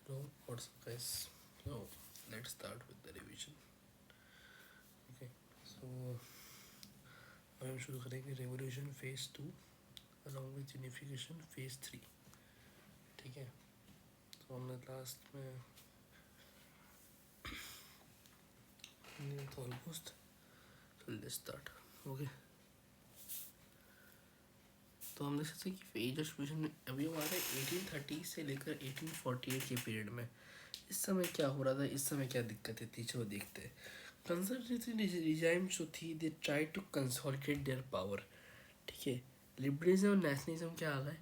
So, what's up, guys? So, let's start with the revision. Okay, so हम शुरू करेंगे revolution phase 2 along with unification phase 3. ठीक है, तो हमने लास्ट में तो almost, so let's start. Okay, तो हम देख सकते हैं कि एज डिस्ट्रीब्यूशन में अभी हमारे 1830 से लेकर 1848 के पीरियड में इस समय क्या हो रहा था, इस समय क्या दिक्कतें थी, चलो देखते हैं. कंजर्वेटिव रिजाइम जो थी, they try to consolidate their power. ठीक है, लिबरलिज्म और नेशनलिज्म क्या आ गए,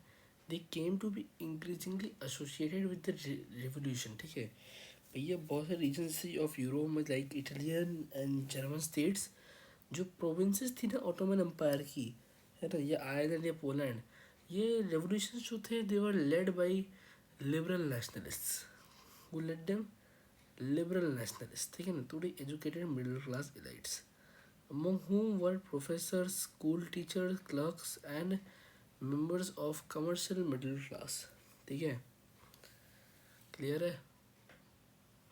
they came to be increasingly associated with the revolution. ठीक है भैया, बहुत सारे रीजन ऑफ यूरोप में like Italian and German states, जो प्रोविंसेस थी ना ऑटोमन एम्पायर की, है ना, ये आयरलैंड या पोलैंड, ये रेवोल्यूशन जो थे they were led by liberal nationalists. who led them? Liberal nationalists. ठीक है ना, today educated middle class elites, among whom were professors, school teachers, clerks and members of commercial middle class. ठीक है, clear है.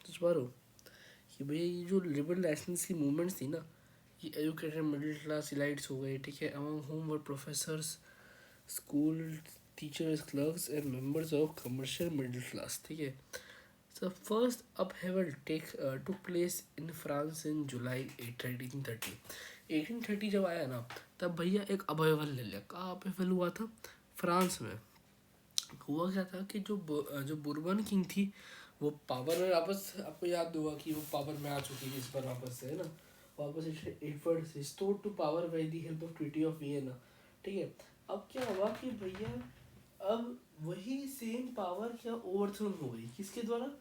कुछ बारो कि भैया ये जो लिबरल नेशनल्स की मूवमेंट्स थी ना, ये एजुकेटेड मिडिल क्लास इलाइट्स हो गए. ठीक है, among whom were professors, school teachers, clerks and members of commercial middle class. ठीक है. So first upheaval took place in France in July 1830. 1830 जब आया ना, तब भैया एक अपहेवल ले लिया. कहाँ अपहेवल हुआ था? फ्रांस में. हुआ क्या था कि जो बुर्बन किंग थी, वो पावर में वापस, आपको याद होगा कि वो पावर में आ चुकी थी इस बार वापस से, है ना. वापस Edward restored to power by the help of treaty of Vienna. ठीक है, अब क्या हुआ कि भैया अब वही सेम पावर क्या ओवरथ्रोन हो गई, किसके द्वारा?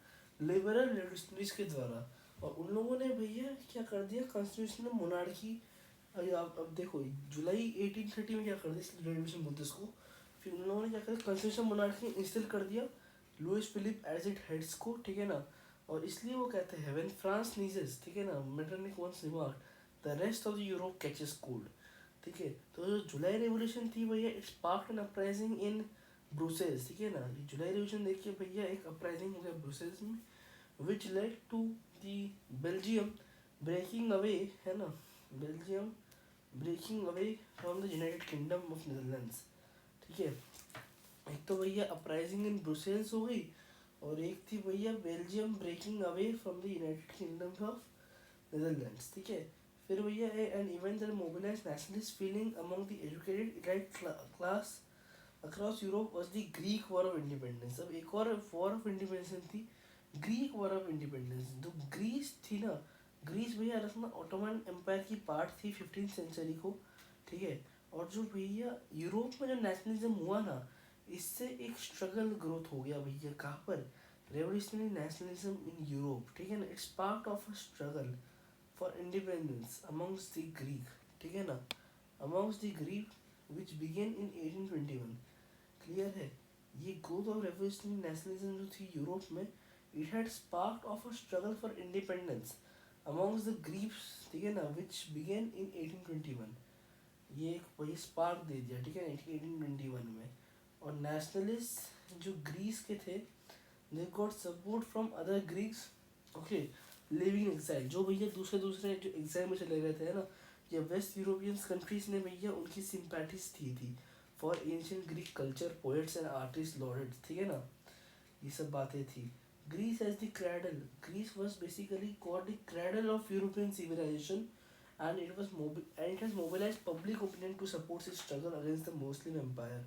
लिबरल रेवोल्यूशनरीज के द्वारा. और उन लोगों ने भैया क्या कर दिया, कॉन्स्टिट्यूशनल मोनार्की. अब देखो, जुलाई 1830 में क्या कर दिया रेवोल्यूशन बोलते इसको. फिर उन लोगों ने क्या करा, कॉन्स्टिट्यूशन मोनार्की इंस्टॉल कर दिया Louis Philippe as it heads को. ठीक है ना, और इसलिए वो कहते हैं व्हेन फ्रांस नीजेस, ठीक है ना, Metternich once remark the rest of the Europe catches cold. ठीक है, तो जो जुलाई रेवोल्यूशन थी भैया, it's sparked an uprising in Brussels. ठीक है ना, ये जुलाई रेवोल्यूशन देखिए भैया, एक अपराइजिंग हो गया ब्रुसेल्स में, which led to the Belgium breaking away, है ना, Belgium breaking away from the United Kingdom of Netherlands. ठीक है, एक तो भैया अपराइजिंग इन ब्रुसेल्स हो गई, और एक थी भैया Belgium breaking away from the United Kingdom of Netherlands. ठीक है, फिर भैया an event that mobilize nationalist feeling among the educated elite class across Europe was the Greek war of independence. अब एक और वॉर ऑफ इंडिपेंडेंस थी, Greek war of independence. जो Greece थी ना, ग्रीस भैया रखना ऑटोमन एम्पायर की पार्ट थी 15th सेंचुरी को. ठीक है, और जो भैया यूरोप में जो नेशनलिज्म हुआ ना, इससे एक स्ट्रगल ग्रोथ हो गया भैया. कहाँ पर? Revolutionary nationalism in Europe. ठीक है ना, it's part of a struggle for independence amongst the Greek. ठीक है ना, amongst the Greek which began in 1821. Clear है, ये ग्रोथ ऑफ रेवोल्यूशनरी नेशनलिज्म जो थी यूरोप में, it had sparked of a struggle for independence amongst the Greeks. ठीक है ना, विच बिगेन इन 1821. ये एक वही स्पार्क दे दिया. ठीक है, 1821 में. और नेशनलिस्ट जो ग्रीस के थे, they got support from other Greeks. Okay, living exile, जो भैया दूसरे दूसरे जो एग्जाइल में चले गए थे ना, ये वेस्ट यूरोपियन कंट्रीज ने भैया उनकी सिंपैथीज थी for ancient Greek culture, poets and artist lauded. ठीक है ना, ये सब बातें थी. Greece as the cradle, Greece was basically called the cradle of European civilisation, and it has mobilized public opinion to support its struggle against the Muslim empire.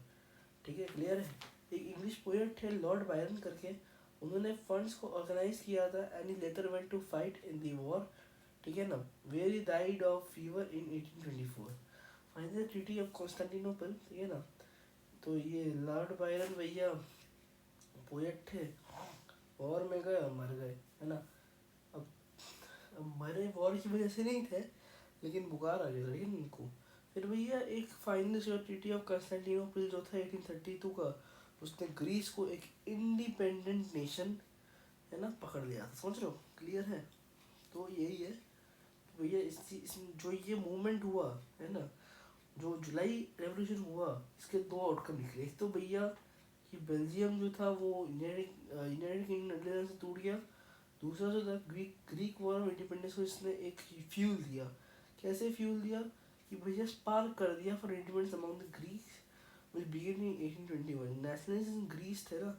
ठीक है, clear है. एक इंग्लिश पोएट थे लॉर्ड बायरन करके, उन्होंने funds को organize किया था and he later went to fight in the war. ठीक है ना, where he died of fever in 1824. Final treaty of Constantinople. ठीक है ना, तो ये लॉर्ड बायरन भैया पोएट थे, वॉर में गए, मर गए, है ना. अब मरे वॉर की वजह से नहीं थे, लेकिन बुखार आ गया था, लेकिन उनको. फिर भैया एक फाइनल जो ट्रीटी ऑफ कंस्टेंटिनोपल जो था 1832 का, उसने ग्रीस को एक इंडिपेंडेंट नेशन, है ना, पकड़ लिया था. समझ रहे हो, क्लियर है. तो यही है भैया, इस जो ये मूवमेंट हुआ है ना, जो जुलाई रेवोल्यूशन हुआ, इसके दो आउटकम निकले. एक तो भैया कि बेल्जियम जो था वो यूनाइटेड किंगडम से टूट गया। दूसरा जो था Greek Greek war of independence को इसने एक फ्यूल दिया। कैसे फ्यूल दिया कि भैया स्पार्क कर दिया for independence among the Greeks which began in 1821. Nationalists in Greece थे ना,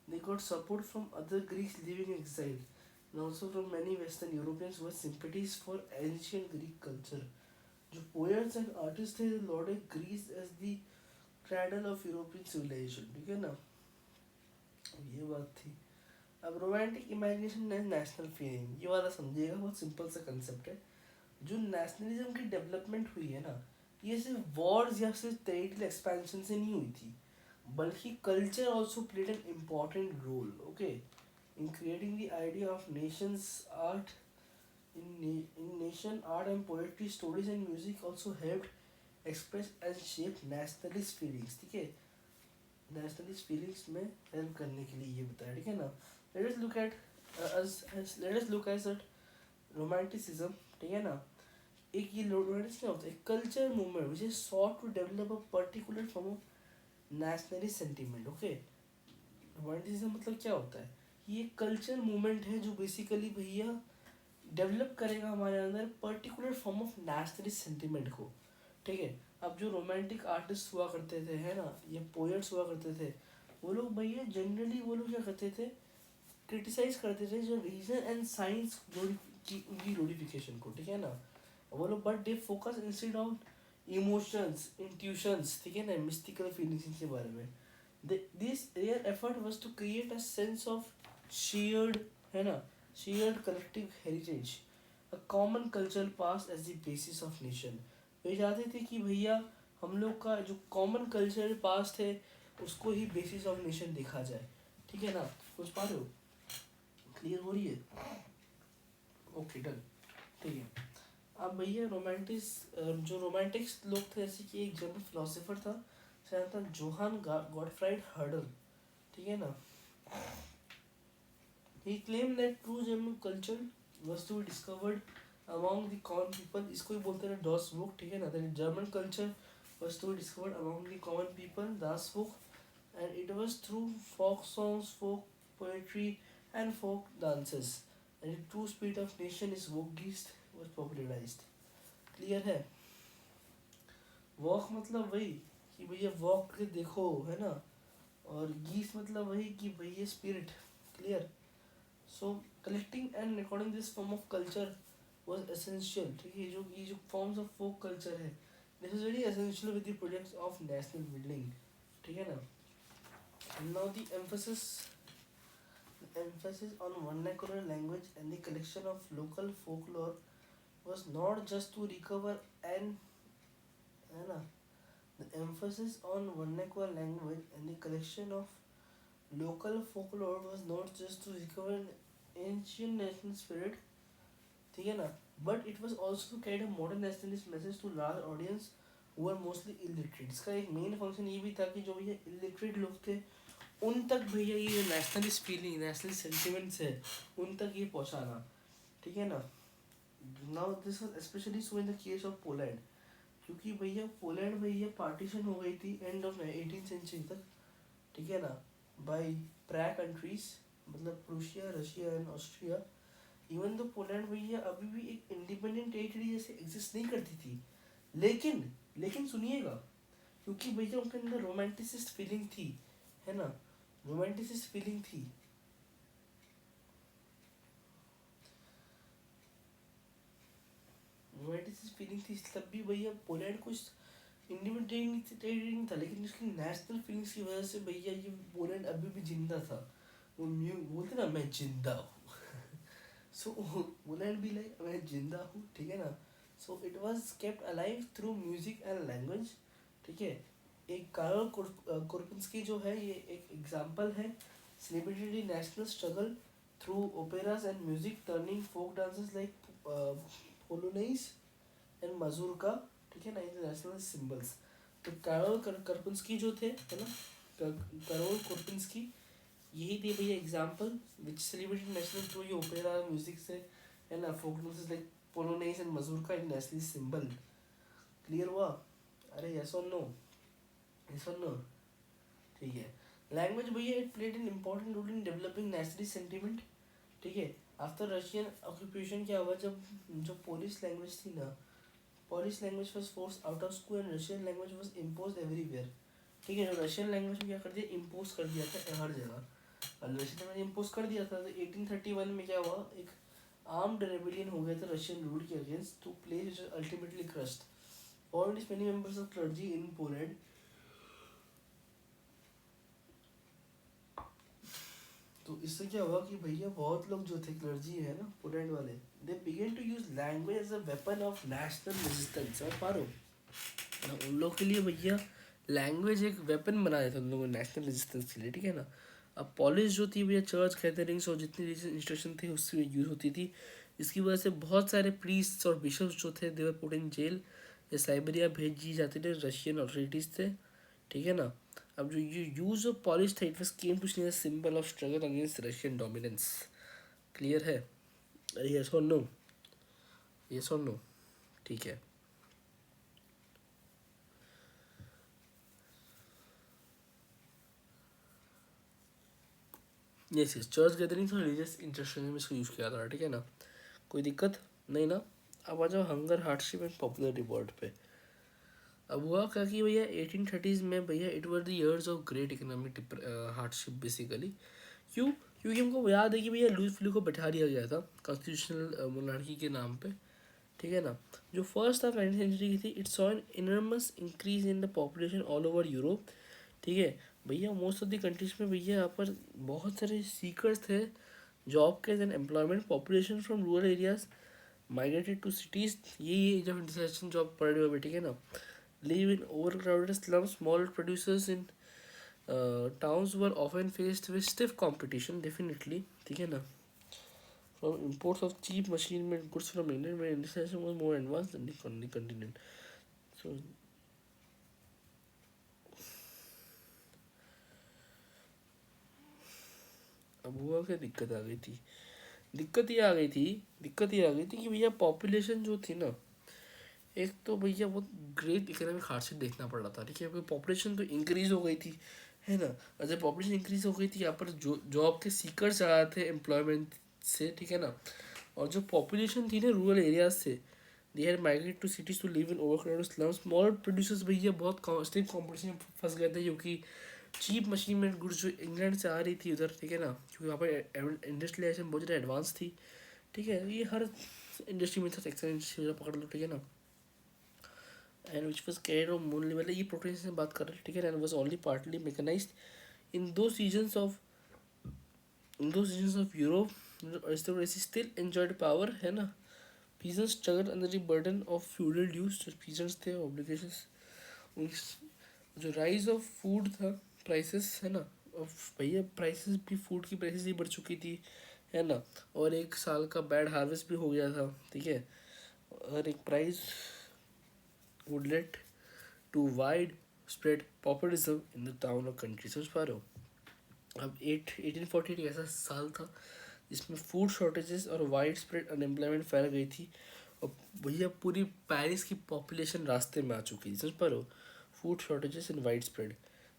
they got support from other Greeks living in exile and also from many Western Europeans who had sympathies for ancient Greek culture. जो poets and artists थे lauded Greece as the cradle of European civilization, ठीक है ना, ये बात थी। अब romantic imagination and national feeling, ये वाला समझिएगा, बहुत सिंपल सा कंसेप्ट है। जो नेशनलिज्म की डेवलपमेंट हुई है ना, ये सिर्फ वॉर्स या सिर्फ टेरिटरी एक्सपेंशन से नहीं हुई थी, बल्कि culture also played an important role, okay, in creating the idea of nations art. in nation art and poetry, stories and music also helped express and shape nationalist feelings, ठीक है, nationalist feelings में help करने के लिए ये बताया, ठीक है ना। Let us look at romanticism, ठीक है ना। एक ये रोमांटिस क्या होता है, culture movement which is sought to develop a particular form of nationalist sentiment, okay. Romanticism मतलब क्या होता है, ये कल्चर मूवमेंट है जो बेसिकली भैया डेवलप करेगा हमारे अंदर particular form of nationalist sentiment को, ठीक है। अब जो रोमांटिक आर्टिस्ट हुआ करते थे, है ना, ये पोएट्स हुआ करते थे, वो लोग भैया जनरली वो लोग क्या करते थे, क्रिटिसाइज करते थे जो रीजन एंड साइंस की उनकी ग्लोरिफिकेशन को, ठीक है ना। वो लोग but they focus instead of emotions, intuitions, ठीक है ना, मिस्टिकल फीलिंग्स इनके बारे में। This real effort was to create a sense of shared, है ना, shared collective heritage, a common cultural past as the basis of nation. वे चाहते थे कि भैया हम लोग का जो कॉमन कल्चरल पास्ट है उसको ही बेसिस ऑफ नेशन देखा जाए, ठीक है ना। समझ पा रहे हो, क्लियर हो रही है, ओके डन, ठीक है। अब भैया रोमांटिस जो रोमांटिक्स लोग थे, जैसे कि एक जर्मन फिलोसोफर था, शायद था जोहान गॉटफ्राइड हर्डर, ठीक है ना। He claimed that true German culture was to be discovered among the common people. इसको ही बोलते हैं डॉस बुक, ठीक है ना। That German culture was to be discovered among the common people, Das Book, and it was through folk songs, folk poetry, and folk dances. And the true spirit of nation is Vogist was popularized. Clear है? Walk मतलब वही कि भैया walk के देखो, है ना, और गीस मतलब वही कि भैया spirit. Clear. So collecting and recording this form of culture was essential, ठीक है। ये जो फॉर्म्स ऑफ फोक कल्चर है, this is very essential with the projects of national building, ठीक है ना। Now the emphasis on vernacular language and the collection of local folklore was not just to recover and, है ना, the emphasis on vernacular language and the collection of local folklore was not just to recover an ancient national spirit, ठीक है ना, but it was also to carry a modern nationalist message to large audience who were mostly illiterate. इसका एक main function ये भी था कि जो भैया illiterate लोग थे उन तक भैया ये जो नेशनलिस्ट फीलिंग, नेशनल सेंटिमेंट्स है, उन तक ये पहुंचाना, ठीक है ना। Now this was specially so in the case of Poland, क्योंकि भैया पोलैंड भैया पार्टीशन हो गई थी एंड ऑफ 18th सेंचुरी तक, ठीक है ना, बाय प्राय कंट्रीज, मतलब Prussia, Russia and Austria. Even तो पोलैंड भैया अभी भी एक इंडिपेंडेंट टेरिटरी जैसे एग्जिस्ट नहीं करती थी, लेकिन सुनिएगा, क्योंकि भैया उनके अंदर रोमांटिसिस्ट फीलिंग थी, है ना, रोमांटिसिस्ट फीलिंग थी। रोमांटिसिस्ट फीलिंग थी तब भी भैया पोलैंड कुछ इंडिपेंडेंट टेरिटरी नहीं था, लेकिन उसकी नेशनल फीलिंग्स की वजह से भैया ये पोलैंड अभी भी जिंदा था। वो बोलते ना मैं जिंदा हूँ सो पोलैंड भी लाइक मैं जिंदा हूँ, ठीक है ना। So it was kept alive through music and language, ठीक है। एक कारोल कोरपिंस्की जो है ये एक एग्जांपल है, celebrated national struggle through operas and music, turning folk dances like polonaise and mazurka, ठीक है ना, इंटरनेशनल सिंबल्स। तो कारोल करपिंस्की जो थे, है ना, कारोल कोरपिंस्की, यही थे भैया example which celebrated national through ये ओपेरा म्यूजिक से, है ना, folk dances like polonaise and mazurka international symbol. Clear हुआ? अरे यस और नो, यस और नो, ठीक है। लैंग्वेज भैया it played an important role in developing nationalist sentiment, ठीक है। आफ्टर रशियन ऑक्यूपेशन क्या हुआ, जब जो पोलिश लैंग्वेज थी ना, Polish language was force out of school and Russian language was impose everywhere, ठीक है। जो रशियन लैंग्वेज में क्या कर दिया, इम्पोज कर दिया था हर जगह, और रशियन लैंग्वेज इम्पोज कर दिया था। तो 1831 में क्या हुआ, एक आर्म्ड रेबेलियन हो गया था रशियन रूल के against, to place ultimately crushed और many members of clergy in Poland। तो इससे क्या हुआ कि भैया बहुत लोग जो थे क्लर्जी है ना पोलैंड वाले, they began to use language as a weapon of national resistance. समझ पा रहे हो, उन लोग के लिए भैया लैंग्वेज एक वेपन बना देता उन लोगों ने नेशनल रेजिस्टेंस के लिए, ठीक है ना। अब पॉलिश जो थी भैया, चर्च कैथरिंग्स और जितनी रिलीजियस इंस्ट्रक्शन थी उससे यूज़ होती थी। इसकी वजह से बहुत सारे प्रीस्ट और बिशप्स जो थे they were put in jail, या साइबेरिया भेजी जाती थी रशियन अथॉरिटीज़ थे, ठीक है ना। अब जो यूज ऑफ पॉलिश था, it was came to see symbol of struggle against Russian dominance. Clear है, यस और नो, यस और नो, ठीक है। यस यस, चर्च गैदरिंग्स और रिलीजियस इंस्ट्रक्शन में इसको यूज़ किया था, ठीक है ना। कोई दिक्कत नहीं ना। अब आ जाओ hunger, hardship and popular reward पे। अब हुआ क्या कि भैया 1830s में भैया it were the years of great economic hardship basically. क्यों, क्योंकि हमको याद है कि भैया लुई फिलिप को बैठा दिया गया था कॉन्स्टिट्यूशनल मोनार्की के नाम पे, ठीक है ना। जो फर्स्ट हाफ 19th सेंचुरी की थी, it saw an enormous increase in the population all over Europe, ठीक है। भैया मोस्ट ऑफ द कंट्रीज में भैया यहाँ पर बहुत सारे सीकर्स थे जॉब के and employment, population from rural areas migrated to cities, ये जब इंटरसेक्शन जॉब पड़ रही हो, ठीक है ना। Live in over crowded slums, small producers in towns were often faced with stiff competition, definitely, ठीक है ना। From imports of cheap machine-made goods from England, where industrialization was more advanced than the continent. So अब हुआ क्या, दिक्कत आ गई थी, दिक्कत ये आ गई थी कि भैया पॉपुलेशन जो थी ना, एक तो भैया बहुत ग्रेट इकोनॉमिक हार्डशिप देखना पड़ रहा था, ठीक है। पॉपुलेशन तो इंक्रीज हो गई थी, है ना। और जब पॉपुलेशन इंक्रीज हो गई थी, यहाँ पर जो जॉब के सीकर्स आ रहे थे एम्प्लॉयमेंट से, ठीक है ना। और जो पॉपुलेशन थी ना रूरल एरियाज से, they had migrate to cities to live in overcrowded slums. Small producers भैया बहुत कॉन्स्टेंट कॉम्पिटिशन में फंस गए थे, क्योंकि चीप मशीन में गुड्स जो इंग्लैंड से आ रही थी उधर, ठीक है ना, क्योंकि वहाँ पर इंडस्ट्रियलाइजेशन बहुत ज़्यादा एडवांस थी, ठीक है। ये हर इंडस्ट्री में था, टेक्सटाइल इंडस्ट्री पकड़ लो, ठीक है ना। And which was carried on moon level, ये प्रोटेक्शन से बात कर रहे हैं, ठीक है। And was only partly mechanised in दो seasons of Europe, aristocracy still enjoyed power, है ना। peasants struggled under the burden of feudal dues, जो peasants थे obligations, जो राइज ऑफ फूड था, प्राइसेस, है ना। और भैया प्राइसेस भी, फूड की प्राइसेस भी बढ़ चुकी थी, है ना। और एक साल का बैड हार्वेस्ट भी हो गया था, ठीक है। और एक price would let to widespread populism in the town और कंट्री। समझ पा रहे हो। अब 1848 ऐसा साल था जिसमें फूड शॉर्टेजेस और वाइड स्प्रेड अनएम्प्लॉयमेंट फैल गई थी, और भैया पूरी पेरिस की पॉपुलेशन रास्ते में आ चुकी थी। समझ पा रहे हो। Food shortages and wide spread,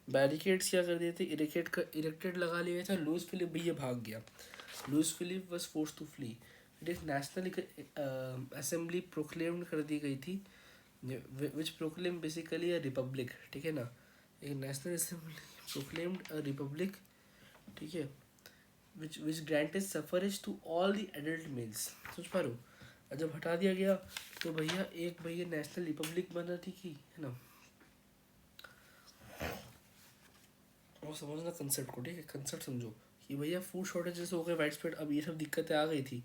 barricades क्या कर दिए थे, इरेक्टेड लगा लिए था। लुइस फिलिप भैया भाग गया, Louis Philippe was force to flee. It is national assembly proclaimed कर दी गई थी, which proclaim basically a republic, ठीक है ना। एक national assembly proclaimed a republic, ठीक है, which granted suffrage to all the adult males। सोच पा रहे हो। और जब हटा दिया गया तो भैया एक भैया नेशनल रिपब्लिक बना थी कि, है ना। और समझना कंसेप्ट को, ठीक है, कंसेप्ट समझो कि भैया फूड शॉर्टेजेस हो गए, वाइड स्प्रेड, अब ये सब दिक्कतें आ गई थी।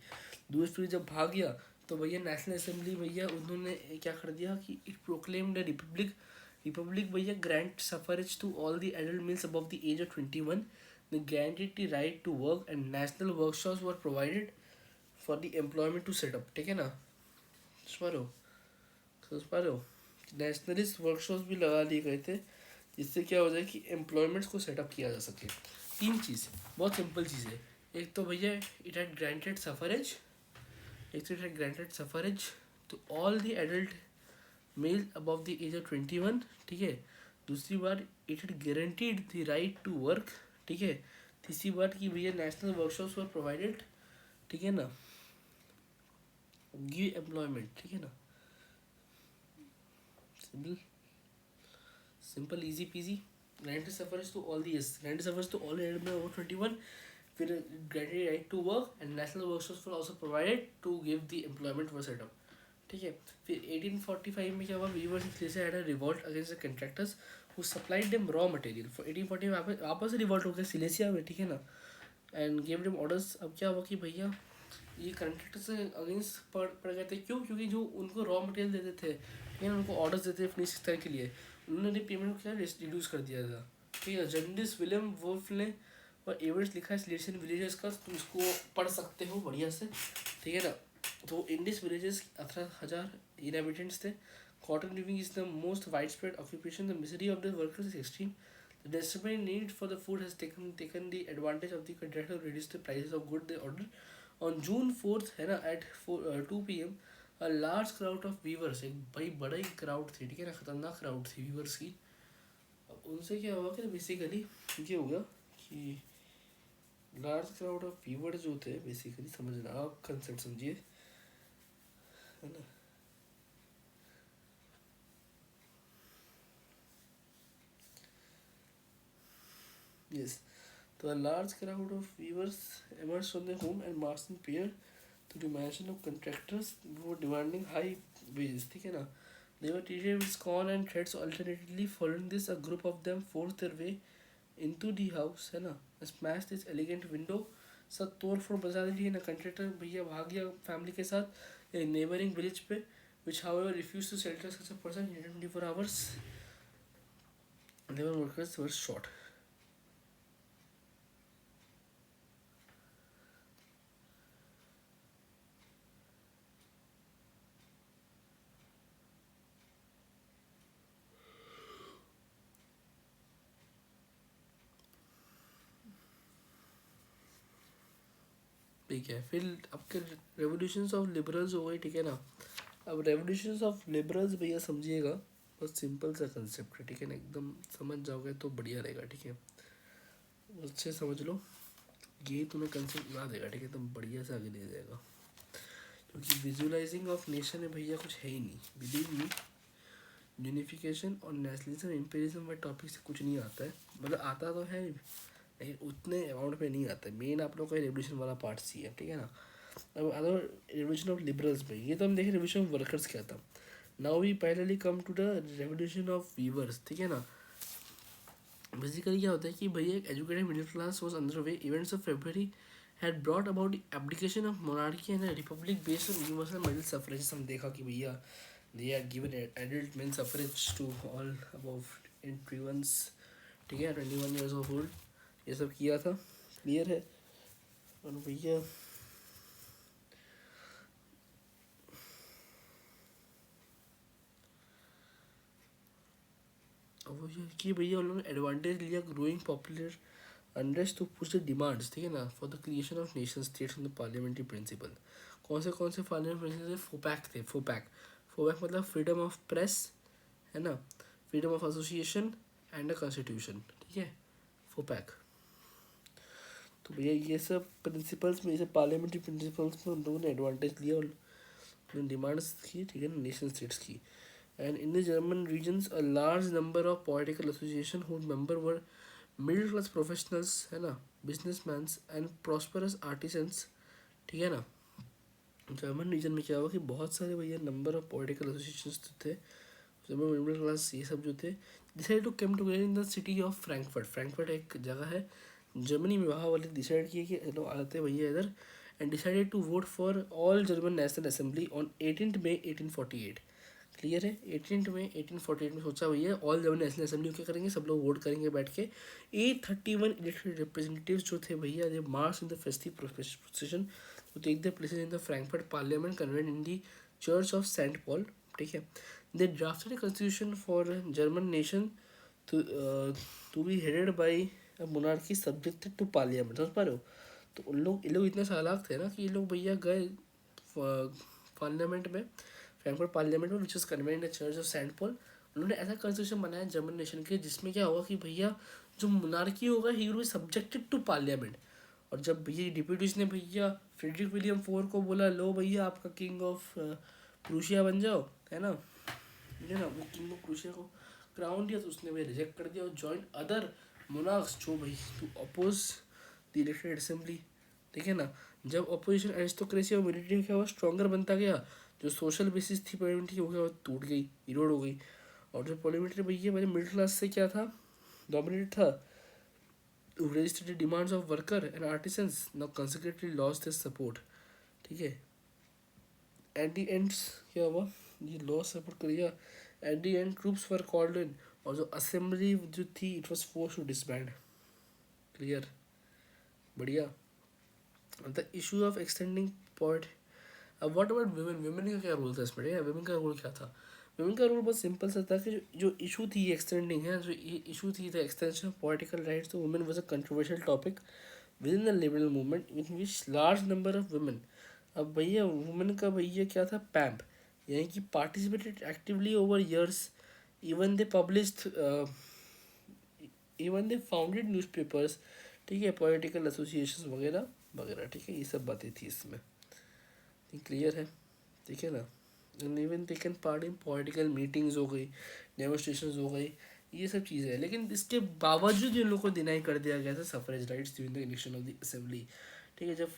दूसरी फिर जब भाग गया तो भैया नेशनल असेंबली भैया उन्होंने क्या कर दिया कि it proclaimed a republic. Republic भैया grant suffrage to all the adult males above the age of 21। They granted the right to work and national workshops were provided for the employment to set up, ठीक है ना। समझ पा रहे हो, समझ पा रहे हो। नेशनलिस्ट वर्कशॉप्स भी लगा लिए गए थे, जिससे क्या हो जाए कि एम्प्लॉयमेंट्स को सेटअप किया जा सके। तीन चीज़, बहुत सिंपल चीज़ है। एक तो भैया इट हैड ग्रांटेड सफरेज, एक तो it had granted suffrage to all the adult male above the age of 21, ठीक है। दूसरी बात it had guaranteed the right to work, ठीक है। तीसरी बात कि भैया नेशनल वर्कशॉप्स वर प्रोवाइडेड, ठीक है ना, गिव एम्प्लॉयमेंट, ठीक है ना, simple simple easy PG. Rent suffers to all the, yes, rent suffers to all earned by over 21, फिर granted right to work and national workshops were also provided to give the employment was set up, ठीक है। फिर 1845 में क्या हुआ, viewers in Silesia had a revolt against the contractors who supplied them raw material. For 1840 वापस से revolt हो गया सिलेसिया में, ठीक है ना, एंड गिव देम ऑर्डर्स। अब क्या हुआ कि भैया ये कंट्रैक्टर्स से अगेंस्ट पड़ गए थे, क्यों, क्योंकि जो उनको रॉ मटेरियल देते थे, ठीक है, उनको ऑर्डर्स देते थे अपनी सिस्टर के लिए, उन्होंने पेमेंट क्या रिड्यूस कर दिया था, ठीक है। जर्नलिस्ट विलियम वुल्फ ने और एवर्स लिखा है सिलेशियन विलेजेस का, तुम इसको पढ़ सकते हो बढ़िया से, ठीक है ना। तो इन दिस विलेजेस 18,000 इनहेबिटेंट्स थे। Cotton weaving is the most wide spread occupation, the misery of the workers is extreme, the desperate need for the food has taken the advantage of the contractor to reduce the prices of good they order. On June 4th है ना at 2 PM a large crowd of weavers, एक भाई बड़ा ही crowd थी, ठीक है ना, खतरनाक क्राउड थी weavers की। अब उनसे क्या हुआ कि बेसिकली ये हो गया कि लार्ज क्राउड ऑफ वीवर्स जो थे, बेसिकली समझना आप कंसेप्ट समझिए, है ना। यस, तो a large crowd of weavers emerged from their home and marched in pair to the mansion of contractors who were demanding high wages, ठीक है ना। They were treated with scorn and threats alternately. Following this, a group of them forced their way into the house, है ना, smashed its elegant window, सब तोड़ फोड़ बजा दी, है ना। कंट्रैक्टर भैया भाग गया फैमिली के साथ एक नेबरिंग विलेज पे, which however refused to shelter such a person in 24 hours. Labor workers were shot. ठीक है, फिर आपके रेवोल्यूशंस ऑफ लिबरल्स हो गई, ठीक है ना। अब रेवोल्यूशंस ऑफ लिबरल्स भैया समझिएगा, बहुत सिंपल सा कंसेप्ट है, ठीक है ना, एकदम समझ जाओगे तो बढ़िया रहेगा, ठीक है, अच्छे समझ लो, ये तुम्हें कंसेप्ट याद आएगा, ठीक है, तुम बढ़िया से आगे ले जाएगा। क्योंकि विजुअलाइजिंग ऑफ नेशन में भैया कुछ है ही नहीं, बिलीव मी। यूनिफिकेशन और नेशनलिज्म इम्पेरिज्म वाले टॉपिक से कुछ नहीं आता है, मतलब आता तो है लेकिन उतने अमाउंट में नहीं आता है। मेन आप लोग का रेवोल्यूशन वाला पार्ट सी है, ठीक है ना। अब अदर रेवोल्यूशन ऑफ लिबरल्स में ये तो हम देखें रेवोल्यूशन ऑफ वर्कर्स क्या था। Now we parallelly come to the revolution of weavers, ठीक है ना। बेसिकली क्या होता है कि भैया एक educated middle class was under way, events of February had brought about abdication of monarchy and republic based on universal middle suffrage. हम देखा कि भैया they are given adult men suffrage to all above in 21, ठीक है, 21 years of old, ये सब किया था, क्लियर है। और भैया वो ये कि भैया उन लोगों ने एडवांटेज लिया growing popular unrest to push the demands, ठीक है ना, for the creation of nation states in the parliamentary principle. कौन से पार्लियामेंट प्रिंसिपल? फोपैक थे, फोपैक। फोपैक मतलब फ्रीडम ऑफ प्रेस, है ना, freedom of association and a constitution, ठीक है, फोपैक। तो भैया ये सब प्रिंसिपल्स में, ये सब पार्लियामेंट्री प्रिंसिपल्स में उन लोगों ने एडवांटेज लिया और डिमांड्स की, ठीक है ना, नेशन स्टेट्स की। And in the German regions, a large number of political associations whose members were middle class professionals, है ना, businessmen and prosperous artisans, ठीक है ना। जर्मन रीजन में क्या हुआ कि बहुत सारे भैया नंबर ऑफ पॉलिटिकल एसोसिएशंस थे, जर्मन मिडिल क्लास ये सब जो थे, decide to come together in the city of Frankfurt. Frankfurt एक जगह है जर्मनी में, वहाँ वाले डिसाइड किए कि लोग आते हैं भैया इधर, and decided to vote for all German national assembly on 18 May 1848। Clear है, 18 में 1848 में सोचा भैया ऑल जर्मन नेशनल असेंबली क्या करेंगे, सब लोग वोट करेंगे बैठ के। 831 इलेक्टेड रिप्रेजेंटेटिव्स जो थे भैया, they march in the festive procession to take their places in the Frankfurt Parliament convened in the Church of St. Paul, ठीक है। They drafted a constitution for German nation to be headed by a monarchy subjected to parliament, समझ पा रहे हो। तो उन लोग, ये लोग इतने चालाक थे ना कि ये लोग भैया गए पार्लियामेंट में, फ्रैंकफर्ट पार्लियामेंट में, which is convened in the church of Saint Paul. उन्होंने ऐसा कॉन्स्टिट्यूशन बनाया जर्मन नेशन के जिसमें क्या होगा कि भैया जो मोनार्की होगा he will be subjected to parliament. और जब ये डिप्यूटीज ने भैया फ्रेडरिक विलियम फोर को बोला लो भैया आपका किंग ऑफ प्रूशिया बन जाओ, है ना, ठीक है ना, वो किंग ऑफ प्रूशिया को क्राउन दिया, तो उसने भाई रिजेक्ट कर दिया और जॉइन अदर मोनार्क्स जो भाई to oppose the elected assembly, ठीक है ना। जब अपोजिशन एरिस्टोक्रेसी और मिलिट्री क्या हुआ स्ट्रॉन्गर बनता गया, जो सोशल बेसिस थी पार्लियामेंट की वो क्या हुआ, टूट गई, इरोड हो गई। और जो पार्लियामेंट्री भैया पहले मिडिल क्लास से क्या था, डोमिनेट था, registered the demands of worker and artisans, now consequently lost this support, ठीक है। एट द एंड्स क्या हुआ, ये लॉस सपोर्ट कर दिया। At the end troops were called in, और जो असेंबली जो थी it was force to disband. Clear, बढ़िया। The issue of extending point. अब व्हाट अबाउट वुमेन, वुमेन का क्या रोल था इसमें, वुमेन का रोल क्या था। वुमेन का रोल बहुत सिंपल सा था कि जो इशू थी एक्सटेंडिंग है, जो इशू थी the extension of political rights to women was a controversial topic within the liberal movement in which large number of women. अब भैया वुमेन का भैया क्या था, पैम्प, यानी कि participated actively over years, even they published, even they founded newspapers, ठीक है, पॉलिटिकल एसोसिएशंस वगैरह वगैरह, ठीक है, ये सब बातें थी इसमें, क्लियर है, ठीक है ना। And even taken part in political meetings हो गई, डेमोस्ट्रेशंस हो गई, ये सब चीज़ें हैं। लेकिन इसके बावजूद इन लोगों को डिनाई कर दिया गया था suffrage rights during the election of the assembly, ठीक है। जब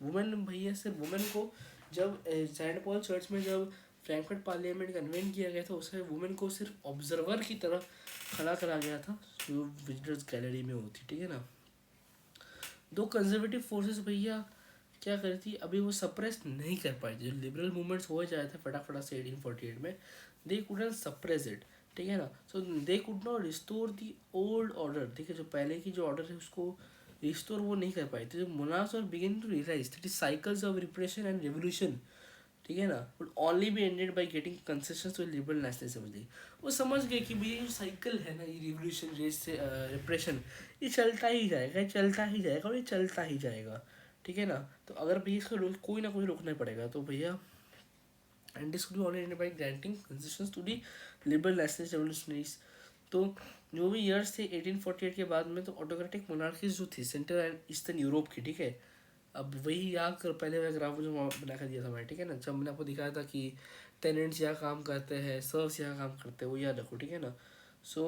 वुमेन भैया सिर्फ वुमेन को जब सेंट पॉल चर्च में जब फ्रैंकफर्ट पार्लियामेंट कन्वेंट किया गया था उसमें वुमेन को सिर्फ ऑब्जर्वर की तरह खड़ा करा गया था जो विजिटर्स गैलरी में होती, ठीक है ना। दो कंजर्वेटिव फोर्सेस भैया क्या करी थी, अभी वो सप्रेस नहीं कर पाई थी, जो लिबरल मूवमेंट्स हो जाए थे फटाफट से 1848 में, दे कुडंट सप्रेस इट, ठीक है ना। So they could not restore the old order, ठीक है, जो पहले की जो ऑर्डर है उसको रिस्टोर वो नहीं कर पाई थी। जो मोनार्क्स और begin to realize that is cycles of repression and revolution, ठीक है ना, would only be ended by getting concessions to liberal nationalism. वो समझ गए कि भैया ये जो साइकिल है ना, ये रिवोल्यूशन रेस से रिप्रेशन, ये चलता ही जाएगा, ये चलता ही जाएगा और ये चलता ही जाएगा, ठीक है ना। तो अगर भैया इसको कोई ना कोई रोकना पड़ेगा, तो भैया and this could be only ended by granting concessions to the liberal nationalist revolutionaries. तो जो भी ईयर्स थे 1848 के बाद में, तो ऑटोक्रेटिक मोनार्कीज जो थी सेंट्रल एंड ईस्टर्न यूरोप की, ठीक है। अब वही याद कर, पहले वाला ग्राफ जो बना कर दिया था मैं, ठीक है ना, जब मैंने आपको दिखाया था कि टेनेंट्स यहाँ काम करते हैं, सर्व्स यहाँ काम करते हैं, वो याद रखो, ठीक है ना। So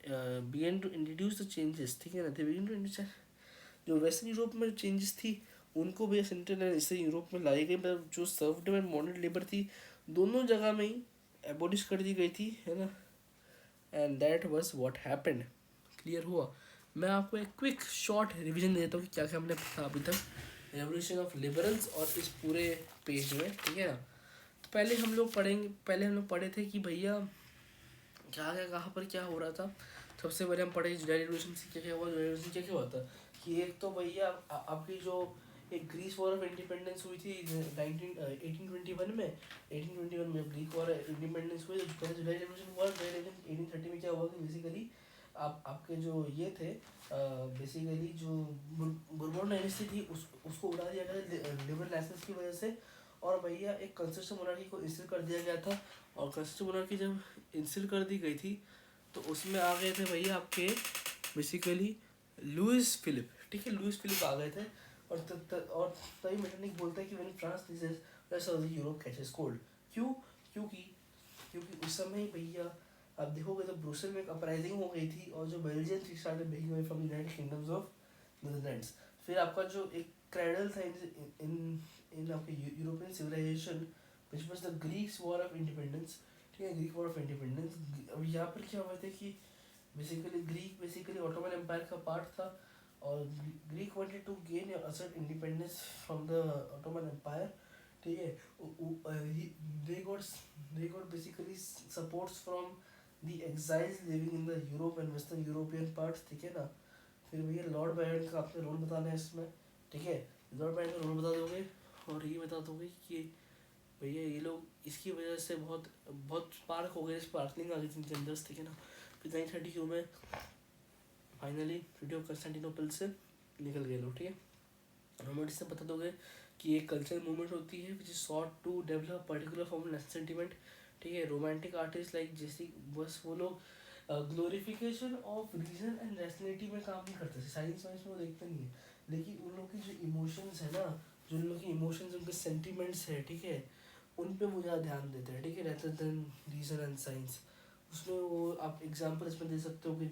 begin to introduce the changes, ठीक है ना, बिगिन टू इंट्रोड्यूस, जो वेस्टर्न यूरोप में चेंजेस थी उनको भी सेंट्रल एंड ईस्टर्न यूरोप में लाई गई, मतलब जो सर्वड एंड मॉडर्न लेबर थी दोनों जगह में ही एबोलिश कर दी गई थी, है ना। And that was what happened. Clear हुआ। मैं आपको एक क्विक शॉर्ट रिवीजन दे देता हूँ कि क्या क्या हमने पढ़ा अभी तक रेवोल्यूशन ऑफ लिबरल्स और इस पूरे पेज में, ठीक है ना। तो पहले हम लोग पढ़े थे कि भैया क्या क्या कहाँ पर क्या हो रहा था। सबसे पहले हम पढ़े जुलाई रेवोल्यूशन से क्या क्या हुआ, जुलाई रेवोल्यूशन क्या क्या हुआ था कि एक तो भैया आपकी जो एक ग्रीस वॉर ऑफ इंडिपेंडेंस हुई थी 1821 में, 1821 में ग्रीक वॉर इंडिपेंडेंस हुई। पहले जुलाई रेवोल्यूशन हुआ, जुलाई रेवोल्यूशन 1830 में क्या हुआ कि बेसिकली आपके जो ये थे बेसिकली जो बुरबोन डायनेस्टी थी उसको उड़ा दिया गया लिबरल लाइसेंस की वजह से, और भैया एक कंस्टिट्यूशन मोनार्की को इंस्टॉल कर दिया गया था। और कंस्टिट्यूशन मोनार्की जब इंस्टॉल कर दी गई थी तो उसमें आ गए थे भैया आपके बेसिकली लुइस फिलिप, ठीक है, लुइस फिलिप आ गए थे। और तभी मेटरनिक बोलता है कि when France this Europe catches cold. क्यों? क्योंकि क्योंकि उस समय भैया आप देखोगे तो ब्रुसेल में एक अपराइजिंग हो गई थी और जो बेल्जियन थी started breaking away from United Kingdoms of Netherlands. फिर आपका जो एक क्रेडल था इन इन आपके European civilization which was the Greeks war of independence, ठीक है, ग्रीक वॉर ऑफ इंडिपेंडेंस। अब यहाँ पर क्या हुआ था कि basically Greek basically Ottoman empire का पार्ट था और Greek wanted to gain assert independence from the Ottoman empire, ठीक है। they got basically supports from the exiles living in the Europe and Western European parts, ठीक है ना। फिर भैया लॉर्ड बायरन का आपने रोल बताना है इसमें, ठीक है, लॉर्ड बायरन का रोल बता दोगे और ये बता दोगे कि भैया ये लोग इसकी वजह से बहुत बहुत स्पार्क हो गए, स्पार्कलिंग आ गई थी इनके अंदर, ठीक है ना। फिर 932 में फाइनली ट्रीटी ऑफ कंस्टेंटिनोपल से निकल गए लोग, ठीक है। रोमेंटिक से बता दोगे कि एक कल्चरल मूवमेंट होती है which is sought to develop particular form of national sentiment, ठीक है। रोमांटिक आर्टिस्ट लाइक जैसे बस वो लोग glorification of reason and rationality में काम नहीं करते, साइंस वाइंस में वो देखते नहीं है, लेकिन उन लोग की जो इमोशंस है ना, जो उन लोग की इमोशंस, उनके सेंटिमेंट्स है, ठीक है, उन पे वो ज़्यादा ध्यान देते हैं, ठीक है, rather than reason and science. उसमें वो आप एग्जांपल इसमें दे सकते हो कि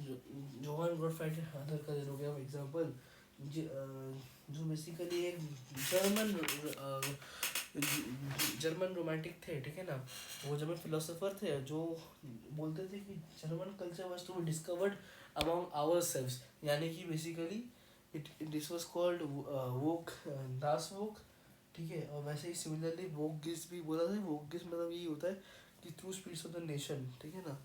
जोहान गॉटफ्राइड हटर का दे दोगे आप एग्जांपल, जो बेसिकली एक जर्मन जर्मन रोमांटिक थे, ठीक है ना। वो जर्मन फिलोसोफर थे जो बोलते थे कि German culture was to be discovered among ourselves, यानी कि basically it this was called volk, das volk, ठीक है। और वैसे ही सिमिलरली वोगिस भी बोला था। वोगिस मतलब यही होता है कि through speeds of the nation, ठीक है ना,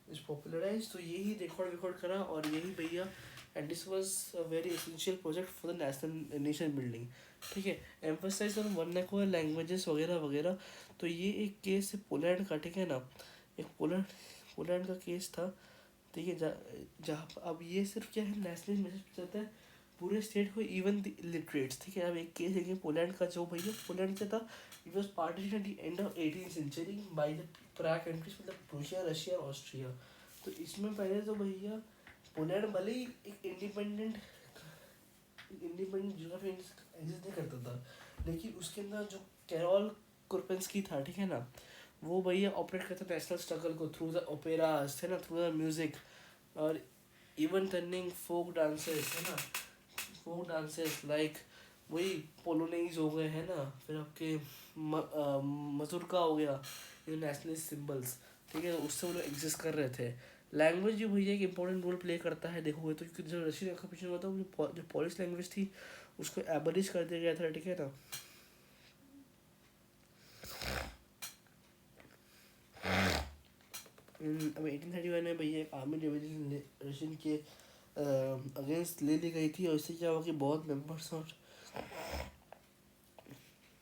इज पॉपुलराइज। तो यही रिकॉर्ड करा और यही भैया, and this was a very essential project for the national nation building, ठीक है। एम्फोसाइज ऑन वर्नाकुलर लैंग्वेजेस वगैरह वगैरह। तो ये एक केस है पोलैंड का, ठीक है ना, एक पोलैंड पोलैंड का केस था, ठीक है, जहाँ अब ये सिर्फ क्या है, नेशनल मैसेज पहुँचाता है पूरे स्टेट को, इवन द इलिटरेट्स, ठीक है। अब एक केस है कि पोलैंड का, जो भैया पोलैंड से था, it was partition at the end of 18th century by the Prague countries, मतलब प्रूशिया, रशिया और ऑस्ट्रिया। तो इसमें पहले तो भैया पोलैंड भले ही एक इंडिपेंडेंट ज्योग्राफी एग्जिस्ट नहीं करता था, लेकिन उसके अंदर जो कैरोल कुरपेंस्की था, ठीक है ना, वो भैया ऑपरेट करता नेशनल स्ट्रगल को थ्रू द ओपेरास, है ना, थ्रू द म्यूजिक, और इवन टर्निंग फोक डांसेस, है ना, फोक डांसेस लाइक वही पोलोनेज हो गए, है ना, फिर आपके मजुरका हो गया, ये नेशनलिस्ट सिंबल्स, ठीक है, उससे वो लोग एग्जिस्ट कर रहे थे। लैंग्वेज जो भैया एक इंपॉर्टेंट रोल प्ले करता है देखोगे तो, क्योंकि जो रशियन ऑक्यूपेशन हुआ था, जो पॉलिश लैंग्वेज थी उसको एबलिश कर दिया गया था, ठीक है ना। अब 1831 में भैया एक आर्मी डिवीजन रशियन के अगेंस्ट ले ली गई थी, और इससे क्या हुआ कि बहुत members of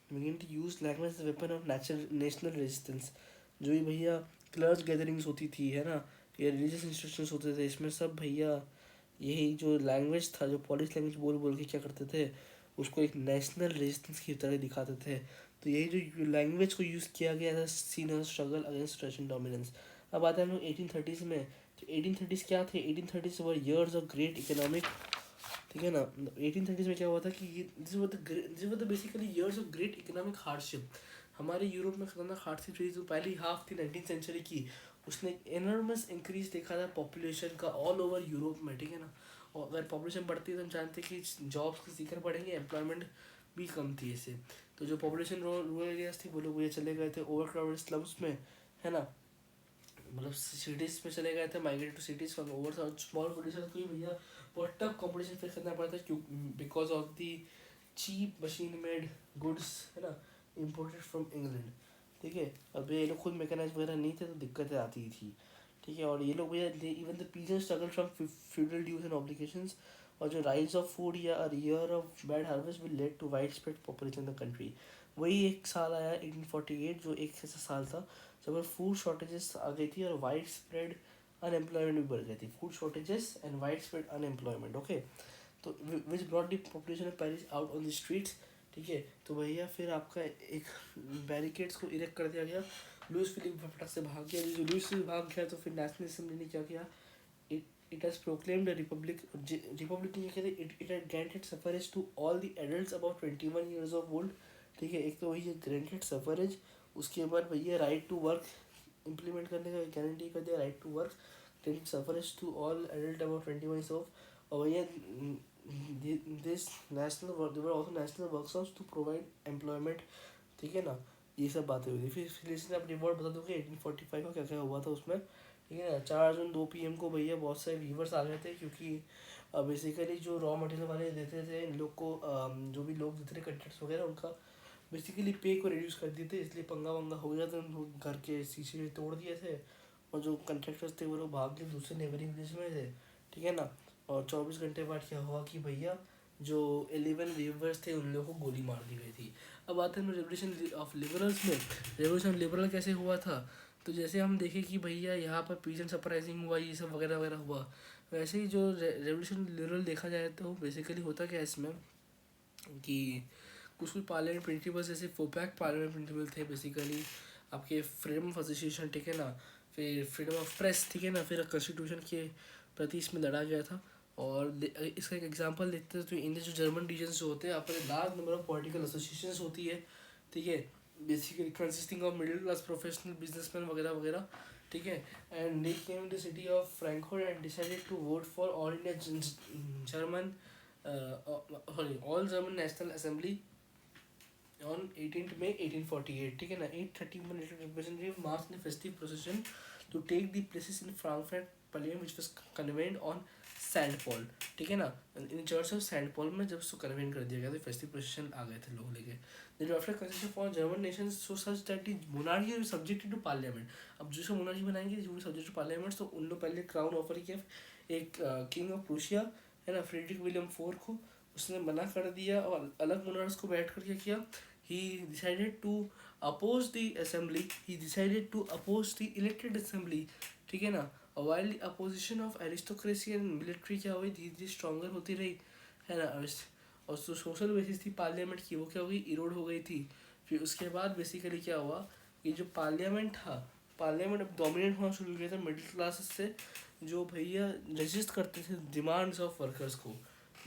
begin to use language as a weapon of national resistance। जो भी भैया क्लर्क गैदरिंग्स होती थी, है ना, या रिलीजियस इंस्टीट्यूशंस होते थे, इसमें सब भैया यही जो लैंग्वेज था, जो पॉलिश लैंग्वेज बोल बोल के क्या करते थे, उसको एक नेशनल रेजिस्टेंस की तरह दिखाते थे। तो यही जो लैंग्वेज को यूज़ किया गया था seen struggle against Russian dominance. अब आते हैं हम लोग 1830s में। तो 1830s क्या थे, 1830s were years of great economic, ठीक है ना। 1830s में क्या हुआ था कि ये this were the basically years of great economic hardship. हमारे यूरोप में खतरनाक हार्डशिप रही जो पहली हाफ थी 19th सेंचुरी की, उसने एनॉर्मस इंक्रीज देखा था पॉपुलेशन का ऑल ओवर यूरोप में, ठीक है ना। और अगर पॉपुलेशन बढ़ती है तो हम जानते हैं कि जॉब्स के सीकर बढ़ेंगे, एम्प्लॉयमेंट भी कम थी इससे। तो जो पॉपुलेशन रूरल एरियाज थी वो लोग ये चले गए थे ओवर क्राउडेड स्लम्स में, है ना, मतलब सिटीज़ में चले गए थे, migrate to cities from over small producer को ही भैया बहुत टफ कॉम्पिटिशन फेस करना पड़ता है, क्यों, because of the cheap machine made goods, है ना, इम्पोर्टेड फ्रॉम इंग्लैंड, ठीक है। अब ये लोग खुद मैकेनाइज वगैरह नहीं थे तो दिक्कतें आती थी, ठीक है। और ये लोग भैया even the peasants struggle from feudal dues and obligations, और जो राइज ऑफ फूड या year of bad harvest will lead to widespread population in the country. वही एक साल आया 1848, जो एक ऐसा साल था जब फूड शॉर्टेजेस आ गई थी और वाइड स्प्रेड अनएम्प्लॉयमेंट भी बढ़ गई थी। Food shortages and wide spread unemployment, okay. तो which brought the population of Paris out on the streets, ठीक है। तो भैया फिर आपका एक बैरिकेड्स को इरेक्ट कर दिया गया, लुइस फिलिप फटाक से भाग गया। जो लुइस फिलिप भाग गया तो फिर नेशनल असेंबली ने क्या किया, it has proclaimed a republic नहीं कहते, it had granted suffrage to all the adults above 21 years of old, ठीक है। एक तो वही ग्रेंटेड सफरेज, उसके बाद भैया राइट टू वर्क इम्प्लीमेंट करने का गारंटी कर दिया, right to work, granted suffrage to all adult about 21 of. और भैया this national also national workshops to provide employment, ठीक है ना। ये सब बातें हुई थी। फिर इसने अपनी रिपोर्ट बता दूँ कि 1845 का क्या क्या हुआ था उसमें, ठीक है ना। 4 जून 2 PM को भैया बहुत सारे वीवर्स आ गए थे, क्योंकि बेसिकली जो रॉ मटेरियल वाले देते थे इन लोग को, जो भी लोग देते थे कंट्रैक्ट्स वगैरह, उनका बेसिकली पे को रिड्यूस कर दिए थे, इसलिए पंगा वंगा हो गया था। उन लोग घर के शीशे तोड़ दिए थे, और जो कंट्रैक्टर्स थे वो लोग भाग के दूसरे नेबरिंग विलेज में थे, ठीक है ना। और 24 घंटे बाद क्या हुआ कि भैया जो 11 वीवर्स थे उन लोगों को गोली मार दी गई थी। अब आते हैं रेवोल्यूशन ऑफ लिबरल्स में। रेवोल्यूशन लिबरल कैसे हुआ था, तो जैसे हम देखें कि भैया यहाँ पर पीजेंट अपराइजिंग हुआ, ये सब वगैरह वगैरह हुआ, वैसे ही जो रेवोल्यूशन लिबरल देखा जाए तो बेसिकली होता क्या है इसमें कि कुछ कुछ पार्लियामेंट प्रिंसिपल्स, जैसे फोपैक पार्लियामेंट प्रिंसिपल थे बेसिकली, आपके फ्रीडम ऑफ एसोसिएशन, ठीक है ना, फिर फ्रीडम ऑफ प्रेस, ठीक है ना, फिर कॉन्स्टिट्यूशन के प्रति इसमें लड़ा गया था। और इसका एक एग्जांपल देखते हैं तो इंडिया जो जर्मन रीजन्स जो होते हैं, यहाँ पर large number of political associations होती है, ठीक है, basically consisting of middle class professional businessman वगैरह वगैरह, ठीक है। And they came the city of Frankfurt and decided to vote for all India German sorry all German national assembly on 18th May 1848, ठीक है ना। 8:30 representative marched in a festive procession to take the places in Frankfurt Parliament which was convened on St. Paul, ठीक है ना, in church of Saint Paul में जब उसको convent कर दिया गया था, फेस्टिव प्रोसेशन आ गए थे लोग लेके। The after constitution for German nation so such that the monarchy is subjected to parliament. अब जिसको मोनार्की बनाएंगे यू सब्जेक्ट टू पार्लियामेंट, तो उन लोग पहले क्राउन ऑफर किया एक किंग ऑफ प्रूशिया, है ना, फ्रेडरिक विलियम फोर को, उसने मना कर दिया और अलग मोनार्क्स को बैठ कर क्या किया, he decided to oppose the assembly, he decided to oppose the elected assembly, ठीक है ना। while the opposition of aristocracy and military क्या हुई, धीरे धीरे स्ट्रॉन्गर होती रही, है ना। और जो सोशल बेसिस थी पार्लियामेंट की वो क्या हो गई, इरोड हो गई थी। फिर उसके बाद बेसिकली क्या हुआ, ये जो पार्लियामेंट था, पार्लियामेंट अब डोमिनेट होना शुरू किया था मिडिल क्लासेस से, जो भैया रजिस्ट करते थे डिमांड्स ऑफ वर्कर्स को,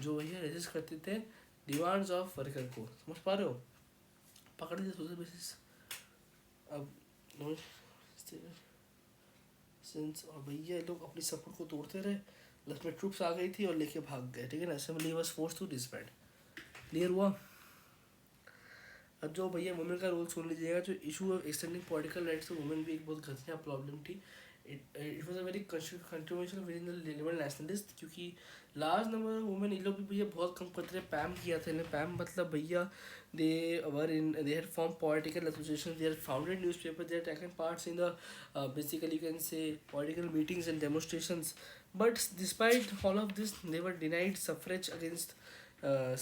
जो भैया रजिस्ट करते थे डिमांड्स ऑफ वर्कर को, समझ पा रहे हो, पकड़ लिया सोशल बेसिस। अब सिंस और भैया लोग अपनी सपोर्ट को तोड़ते रहे, लक्ष्मी ट्रूप्स आ गई थी और लेके भाग गए, ठीक है ना। Assembly was force to disband, clear हुआ। अब जो भैया वुमेन का रोल सुन लीजिएगा, जो issue of extending political rights to women भी एक बहुत घटिया प्रॉब्लम थी। It was a very controversial within the liberal nationalist, क्योंकि लार्ज नंबर ऑफ वुमेन, इन लोग भी भैया बहुत कम करते रहे। पैम किया था इन्हें, पैम मतलब भैया they were in, they had form political association, they had founded newspaper, they had taken parts in the basically you can say political meetings and demonstrations, but despite all of this they were denied suffrage against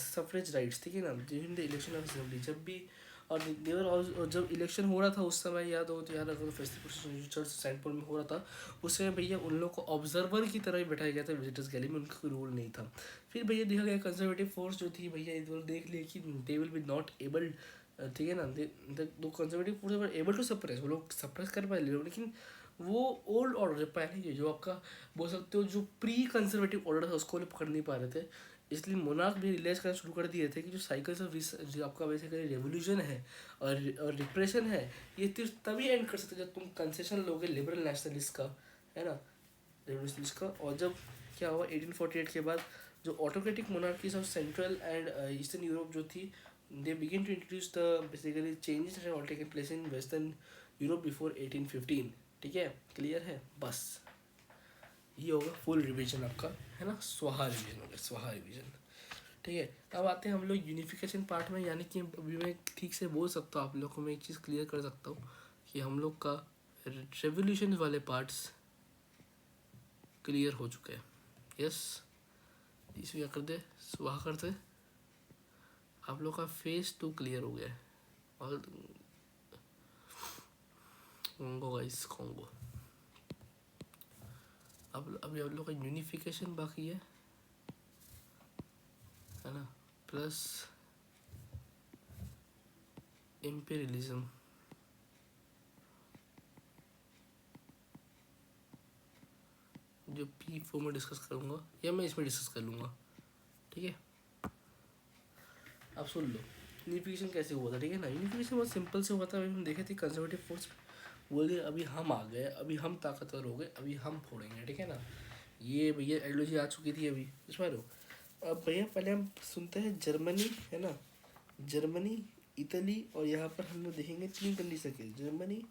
suffrage rights, ठीक है ना, during the election of assembly. जब भी और देवर, और जब election हो रहा था उस समय, याद हो तो याद रखो, फेस्टिवल जो चर्च सेंट पॉल में हो रहा था, उस समय भैया उन लोग को ऑब्जर्वर की तरह ही बैठाया गया था विजिटर्स गैलरी में, उनका कोई रोल नहीं था। फिर भैया देखा गया कंजर्वेटिव फोर्स जो थी भैया, इधर देख लिया कि they will be not able, ठीक है ना, दो conservative force were able to suppress, वो लोग सप्रेस कर पाए लोग, लेकिन वो ओल्ड ऑर्डर पहले जो आपका बोल सकते हो जो प्री कंजर्वेटिव ऑर्डर था उसको पकड़ नहीं पा रहे थे। इसलिए मोनार्क भी रियलाइज करना शुरू कर दिए थे कि जो साइकिल्स ऑफ जो आपका बेसिकली रेवोल्यूशन है और रिप्रेशन है, ये तभी एंड कर सकते जब तुम कंसेशन लोगे लिबरल नेशनलिस्ट का, है ना, रेवोल्यूशनिस्ट का। और जब क्या हुआ 1848 के बाद, जो autocratic monarchies of central and eastern Europe जो थी, they begin to introduce the basically changes that have all taken place in western Europe before 1815, ठीक है, क्लियर है। बस ये होगा फुल रिवीजन आपका, है ना, स्वाहा रिवीजन हो गया, स्वाहा रिवीजन, ठीक है। अब आते हैं हम लोग यूनिफिकेशन पार्ट में, यानी कि अभी मैं ठीक से बोल सकता हूँ आप लोग को, मैं एक चीज़ क्लियर कर सकता हूँ कि हम लोग का रेवोल्यूशन वाले पार्ट्स क्लियर हो चुके हैं। यस, इसमें क्या कर दे, स्वाहा करते, आप लोग का फेज 2 क्लियर हो गया है। और कॉन्गो गाइस, कॉन्गो, अब अभी आप लोग का यूनिफिकेशन बाकी है ना, प्लस इम्पीरियलिज्म, जो P4 में डिस्कस करूँगा या मैं इसमें डिस्कस कर लूँगा, ठीक है। अब सुन लो यूनिफिकेशन कैसे हुआ था, ठीक है ना। यूनिफिकेशन बहुत सिंपल से हुआ था। अभी हम देखे थे कंजर्वेटिव फोर्स बोले अभी हम आ गए, अभी हम ताकतवर हो गए, अभी हम फोड़ेंगे, ठीक है ना। ये भैया आइडियोलॉजी आ चुकी थी अभी, इस बार। अब भैया पहले हम सुनते हैं जर्मनी, है ना, जर्मनी, इटली, और यहाँ पर हम लोग देखेंगे 3 कंडीशन केस, जर्मनी,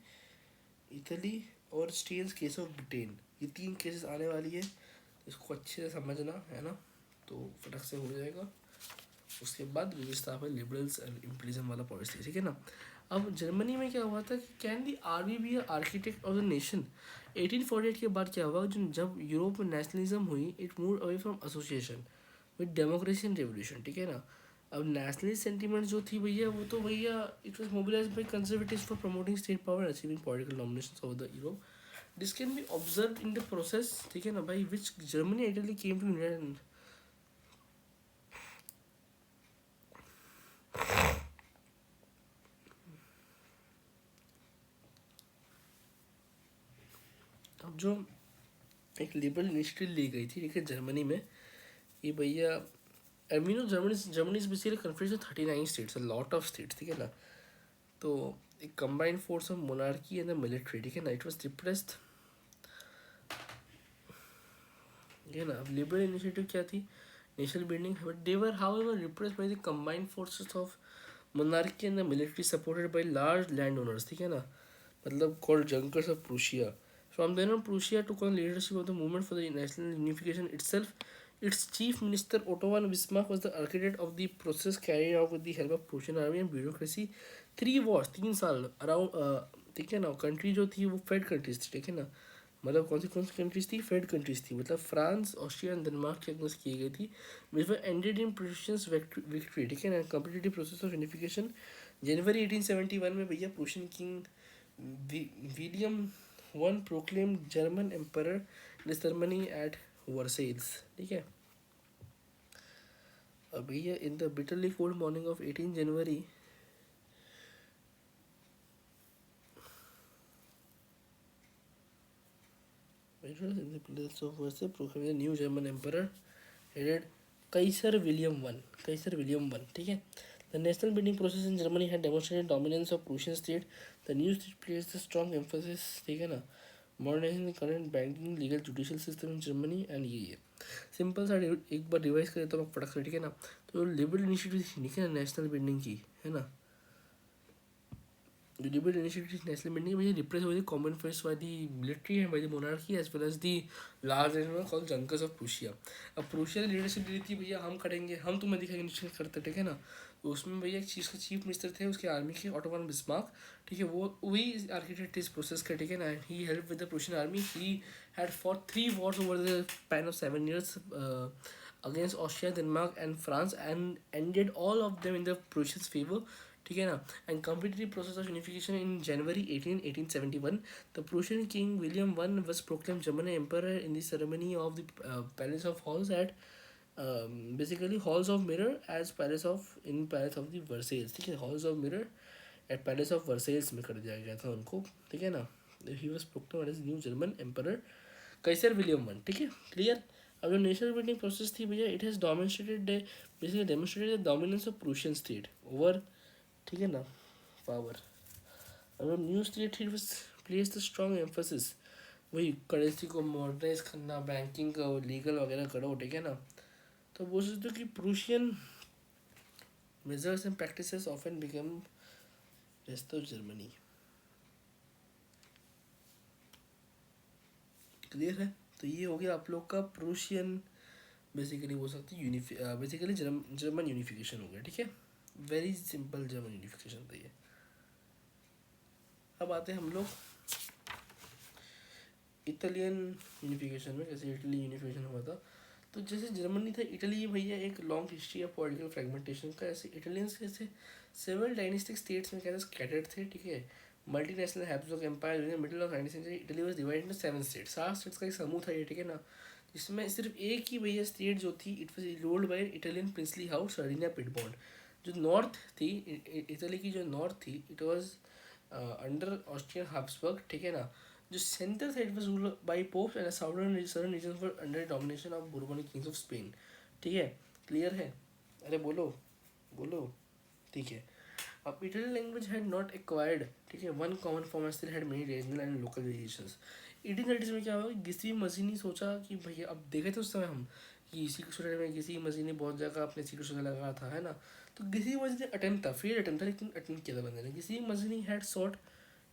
इटली और स्टेन्स केस ऑफ ब्रिटेन। ये 3 केसेस आने वाली है, इसको अच्छे से समझना, है ना, तो फटक से हो जाएगा। उसके बाद विविधता पर लिबरल्स एंड इम्पीरियलिज्म वाला पॉलिसी, ठीक है ना। अब जर्मनी में क्या हुआ था कि can the army be architect of the nation. 1848 के बाद क्या हुआ, जो जब यूरोप में नेशनलिज्म हुई, it move away from association with democracy and revolution, ठीक है ना। अब नेशनलिस्ट सेंटीमेंट जो थी भैया, वो तो भैया it was mobilise by conservatives for promoting state power and achieving political nominations of the Europe. This can be observe in the process, ठीक है ना भाई, which Germany ideally came to India. जो एक लिबरल इनिशिएटिव ली गई थी, ठीक है, जर्मनी में, ये भैया, I mean Germany is basically confuse 39 states, a lot of states, ठीक है ना। तो एक combined force of monarchy and the military, ठीक है ना, इट वाज डिप्रेस्ड, ठीक है ना। अब लिबरल इनिशिएटिव क्या थी, national building, but they were however repressed by the combined forces of monarchy and the military supported by large land owners, ठीक है ना, मतलब called Junkers of Prussia. From then on Prussia took on leadership of the movement for the national unification itself. Its chief minister Otto von Bismarck was the architect of the process carried out with the help of Prussian army and bureaucracy. 3 साल around, ठीक है ना। Country जो थी वो fade countries थी, ठीक है ना, मतलब कौन सी कंट्रीज थी, फेड कंट्रीज थी, मतलब फ्रांस, ऑस्ट्रिया एंड डेनमार्क के अगेंस्ट की गई थी, विच वर एंडेड इन प्रूशियंस विक्ट्री, ठीक है ना, कम्पिटिटिव प्रोसेस ऑफ यूनिफिकेशन। जनवरी 1871 में भैया Prussian king William one proclaimed German emperor the ceremony eight Versailles, ठीक है। अब भैया in the bitterly cold morning of 18 January, in the pillars of Versailles proclaimed the new German emperor headed Kaiser William I, ठीक है। The national building process in Germany had demonstrated dominance of Prussian state. The new state placed a strong emphasis, ठीक है ना, modernizing the current banking, legal, judicial system in Germany, and ये simple सा एक बार revise करें तो फटक से, ठीक है ना। तो लिबरल इनिशिएटिव थी, ठीक है ना, नेशनल बिल्डिंग की, है ना, the liberal initiative national building was repressed by the common force by the military and by the monarchy as well as the large and called junkers of Prussia. अब Prussia ने leadership दी थी, भैया हम करेंगे, हम तुम्हें दिखाएंगे निश्चय करते, ठीक है ना। तो उसमें भैया एक चीज़ का चीफ मिनिस्टर थे उसके आर्मी के, ऑटो वन बिस्मार्क, ठीक है, वो वही आर्किटेक्ट इस प्रोसेस का, ठीक है ना। He help with the Prussian army, he had fought 3 wars over the span of 7 years against Austria, Denmark and France and ended all of them in the Prussians favor, ठीक है ना। And competitive process of unification in January 1871 the Prussian king William one was proclaim German emperor in the ceremony of the palace of halls at basically halls of mirror as palace of in palace of the Versailles, ठीक है, halls of mirror at palace of Versailles में कर दिया गया था उनको, ठीक है ना। He was proclaim as new German emperor Kaiser William one, ठीक है, क्लियर। अब जो नेशनल बिल्डिंग प्रोसेस थी भैया, it has demonstrated the dominance of Prussian state over, ठीक है ना, पावर। अगर new state he was place the strong emphasis, वही करेंसी को मॉडर्नाइज करना, बैंकिंग का लीगल वगैरह करो, ठीक है ना। तो बोल सकते हो कि Prussian measures and practices often become rest of Germany, clear है। तो ये हो गया आप लोग का प्रूशियन, बेसिकली बोल सकते हैं बेसिकली जर्मन यूनिफिकेशन हो गया, ठीक है, वेरी सिंपल जर्मन यूनिफिकेशन था ये। अब आते हैं हम लोग इटालियन यूनिफिकेशन में, जैसे इटली यूनिफिकेशन हुआ था। तो जैसे जर्मनी था, इटली भैया एक long history of political fragmentation का, ऐसे इटालियंस कैसे सेवरल डायनेस्टिक स्टेट्स में कैसे स्कैटर्ड थे, ठीक है। Multi national Habsburg empire in middle of 19th century Italy was divided into 7 states, 7 states का एक समूह था ये, ठीक है ना। जिसमें सिर्फ एक ही भैया स्टेट जो थी, it was ruled by Italian princely house Sardinia Piedmont. जो नॉर्थ थी इटली की, जो नॉर्थ थी, it was under Austrian Habsburg, ठीक है ना। जो सेंटर था it was ruled by popes and southern southern region were under domination of Bourbonic kings of Spain, ठीक है, क्लियर है। अरे बोलो बोलो, ठीक है। अब Italian language had not acquired, ठीक है, one common form still had many regional and local variations. 1830 में क्या हुआ, किसी मसीह ने सोचा कि भैया, अब देखे थे उस समय हम कि सीक्रेट सोसाइटी में किसी मसीह ने बहुत जगह अपने सीक्रेट सोसाइटी लगा था, है ना। तो किसी मसीह ने अटेम्प्ट था, फेल अटेम्प्ट था, लेकिन अटेम्प्ट किया था बंदे ने। किसी मसीह ने had sought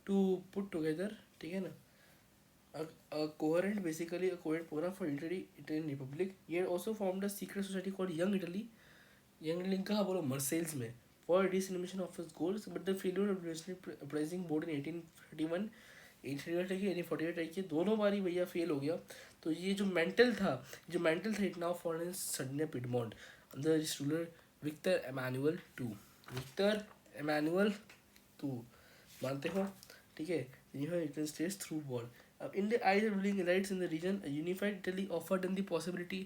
to put together, ठीक है ना, a coherent, basically a coherent program for Italian Republic. He had also formed a secret society called Young Italy. Young Italy कहाँ बोलो, मर्सेल्स में, for dissemination of his goals, but the failure of the uprising board in 1831, 1838 की 1848 की दोनों बारी भैया fail हो गया। तो ये जो मेंटल था, it now fall in Sardinia Piedmont under this ruler Victor Emmanuel two, मानते हो, ठीक है। You have Italy states through war. In the eyes of ruling elites in the region, a unified Italy offered them the possibility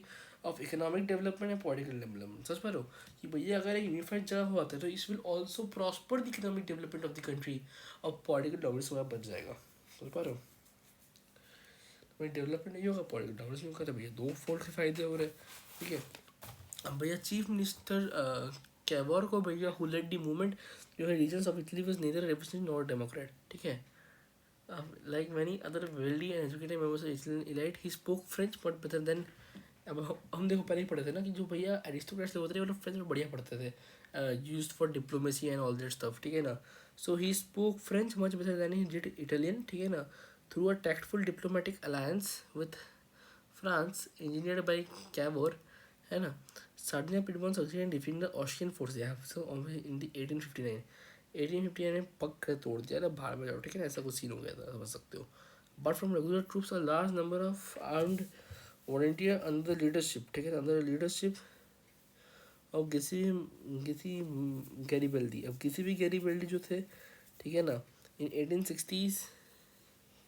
of economic development and political development. सच पर हो कि भैया अगर एक यूनिफाइड जगह हुआ था तो इस will also prosper the economic development of the country और पॉलिटिकल डोमिनेंस वहाँ बच जाएगा, सच पर हो। भाई डेवलपमेंट नहीं होगा, पॉलिटिकल डाउन होगा, तो भैया दो फोल्ड के फायदे हो रहे हैं, ठीक है। अब भैया चीफ मिनिस्टर कैवोर को भैया हु लेड द मूवमेंट जो है reasons of Italy was neither revolutionary nor democrat, ठीक है। Like many other wealthy and educated members of Italian elite he spoke French but better than. अब हम देखो पहले ही पढ़े थे ना कि जो भैया एरिस्टोक्रेट्स होते थे वो लोग फ्रेंच में बढ़िया पढ़ते थे, used for diplomacy and all that stuff, ठीक है ना। So he spoke French much better than he did Italian, ठीक है ना। Through a tactful diplomatic alliance with France engineered by Cavour, है ना। Sardinia Piedmont succeeded in defeating the Austrian forces, yeah, so in the 1859 1859 में पक कर तोड़ दिया था, बाहर में जाओ, ठीक है ना, ऐसा कुछ सीन हो गया था, समझ सकते हो। But from regular troops a large number of armed volunteer under leadership, ठीक है, अंडर लीडरशिप अब किसी गैरीबल्डी, अब किसी भी गैरीबल्डी जो थे, ठीक है ना, इन 1860s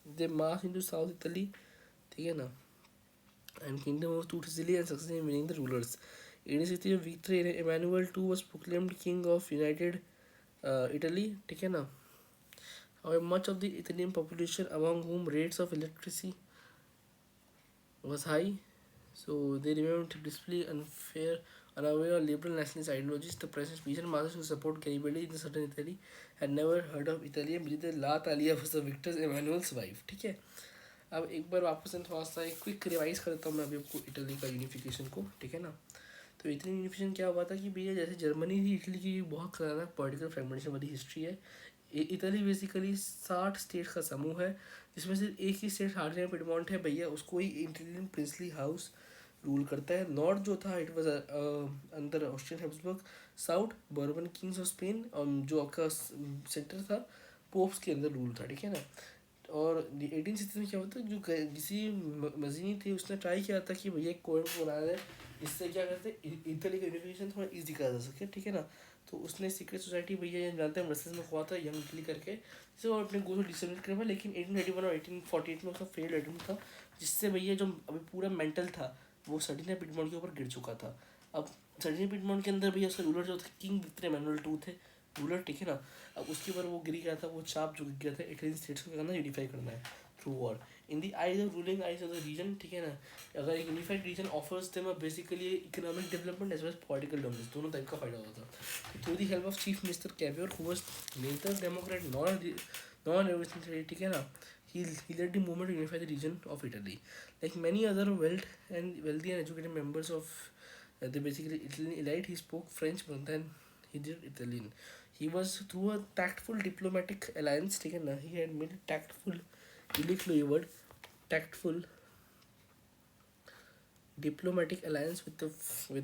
दे मार्च इनटू साउथ इटली, ठीक है ना, and kingdom of to Sicily and succeeded in winning the rulers. 1860 में victory Emmanuel II was proclaimed king of United Italy, ठीक है ना। However, much of the Italian population among whom rates of electricity was high, so they remained blissfully unaware of liberal nationalist ideologies. The present peasant masses who support Garibaldi in southern Italy had never heard of Italian, believed that La Talia was the victor's Emmanuel's wife, ठीक है। अब एक बार वापस से थोड़ा सा एक quick revise करता हूँ मैं अभी आपको इटली का यूनिफिकेशन को, ठीक है ना। तो इटली यूनिफिकेशन क्या हुआ था कि भैया जैसे जर्मनी थी, इटली की बहुत खतरनाक पॉलिटिकल फ्रेगमेंटेशन वाली हिस्ट्री है। इटली बेसिकली 60 स्टेट्स का समूह है, जिसमें से एक ही स्टेट सार्डिनिया पिडमॉन्ट है भैया, उसको ही इटालियन प्रिंसली हाउस रूल करता है। नॉर्थ जो था it was under Austrian Habsburg, south bourbon Kings of Spain, और जो आपका सेंटर था पोप्स के अंदर रूल था, ठीक है ना। और 1860 में क्या होता है, जो किसी मजीनी थे उसने ट्राई किया था कि भैया एक कोड बनाया जाए जिससे क्या करते इटली का यूनिफिकेशन थोड़ा ईजी करा जा सके, ठीक है ना। तो उसने सीक्रेट सोसाइटी भैया जानते हैं ब्रसेल्स में हुआ था यंग इटली करके, जिससे वो अपने गोल को डिसमिनेट करवा, लेकिन 1881 और 1848 में उसका फेल्ड अटेम्प्ट था, जिससे भैया जो अभी पूरा मेंटल था वो सर्डिनिया पिडमॉन्ट के ऊपर गिर चुका था। अब सर्डिनिया पिडमॉन्ट के अंदर भैया उसका रूलर जो थे किंग विक्टर इमैनुअल II थे रूलर, ठीक है ना। अब उसके ऊपर वो गिर गया था, वो चाप जो गिर गया था इटालियन स्टेट्स को करना यूनिफाई करना है through war in the eyes of ruling eyes of the region, ठीक है ना। अगर एक unified region offers them basically economic development as well as political dominance, दोनों टाइप का फायदा होता था। Through the help of chief minister Cavour who was neither democrat non revolutionary, ठीक है ना, he led the movement to unify the region of Italy. Like many other wealthy and educated members of the basically Italian elite, he spoke French more than he did Italian. He was through a tactful diplomatic alliance, ठीक है ना, he had made a tactful, really clue word, tactful diplomatic alliance with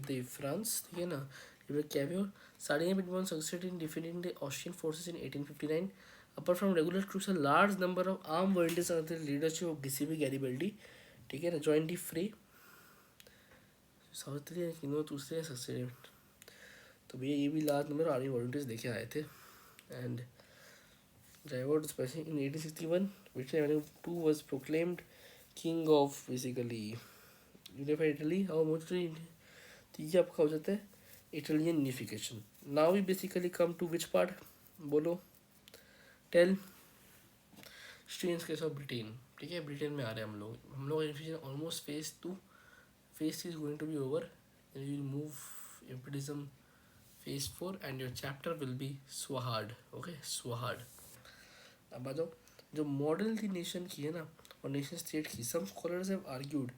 the France, ठीक है ना। River Caviar, Sardinia Piedmont succeeded in defeating the Austrian forces in 1859. Apart from regular troops, a large number of armed volunteers under the leadership of Giuseppe Garibaldi, ठीक है ना, joined the fray. South India kingdom दूसरे succeed, तो भैया ये भी large number army volunteers देखे आए थे। And driver specially in 1861 which II was proclaimed king of basically unified Italy. और मोस्टली तो ये आपका हो जाता है Italian unification. Now we basically come to which part, बोलो, tell. Strange case of Britain, ठीक है, ब्रिटेन में आ रहे हैं हम लोग unification almost phase is going to be over, and you will move imperialism phase 4 and your chapter will be Swahad, okay, Swahad। अब आ जाओ, जो मॉडल थी नेशन की है ना और नेशन स्टेट की, some scholars have argued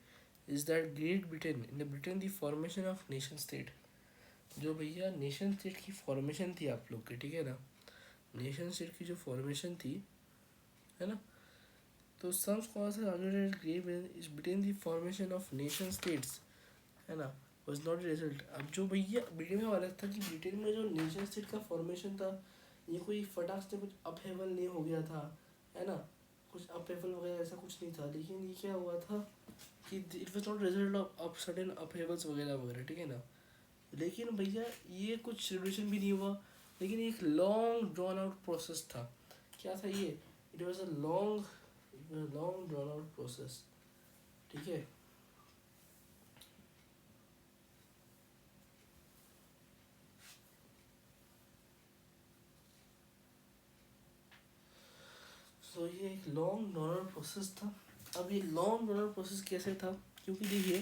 is that Great Britain in the Britain the formation of nation state, जो भैया नेशन स्टेट की फॉर्मेशन थी आप लोग की, ठीक है ना, नेशन स्टेट की जो फॉर्मेशन थी, है ना, तो some scholars have argued that Great Britain is Britain the formation of nation states, है ना, was not a result। अब जो भैया ब्रिटेन में अलग था कि ब्रिटेन में जो नेशन स्टेट का फॉर्मेशन था ये कोई फटाक से कुछ अपहेवल नहीं हो गया था, है ना, कुछ अपहेवल वगैरह ऐसा कुछ नहीं था, लेकिन ये क्या हुआ था कि it was not result of sudden upheavals वगैरह वगैरह, ठीक है ना। लेकिन भैया ये कुछ रेवोल्यूशन भी नहीं हुआ, लेकिन एक लॉन्ग ड्रॉन आउट प्रोसेस था। क्या था ये, it was a long drawn out process, ठीक है। तो ये एक लॉन्ग ड्रॉन आउट प्रोसेस था, अब ये लॉन्ग रनर प्रोसेस कैसे था, क्योंकि देखिए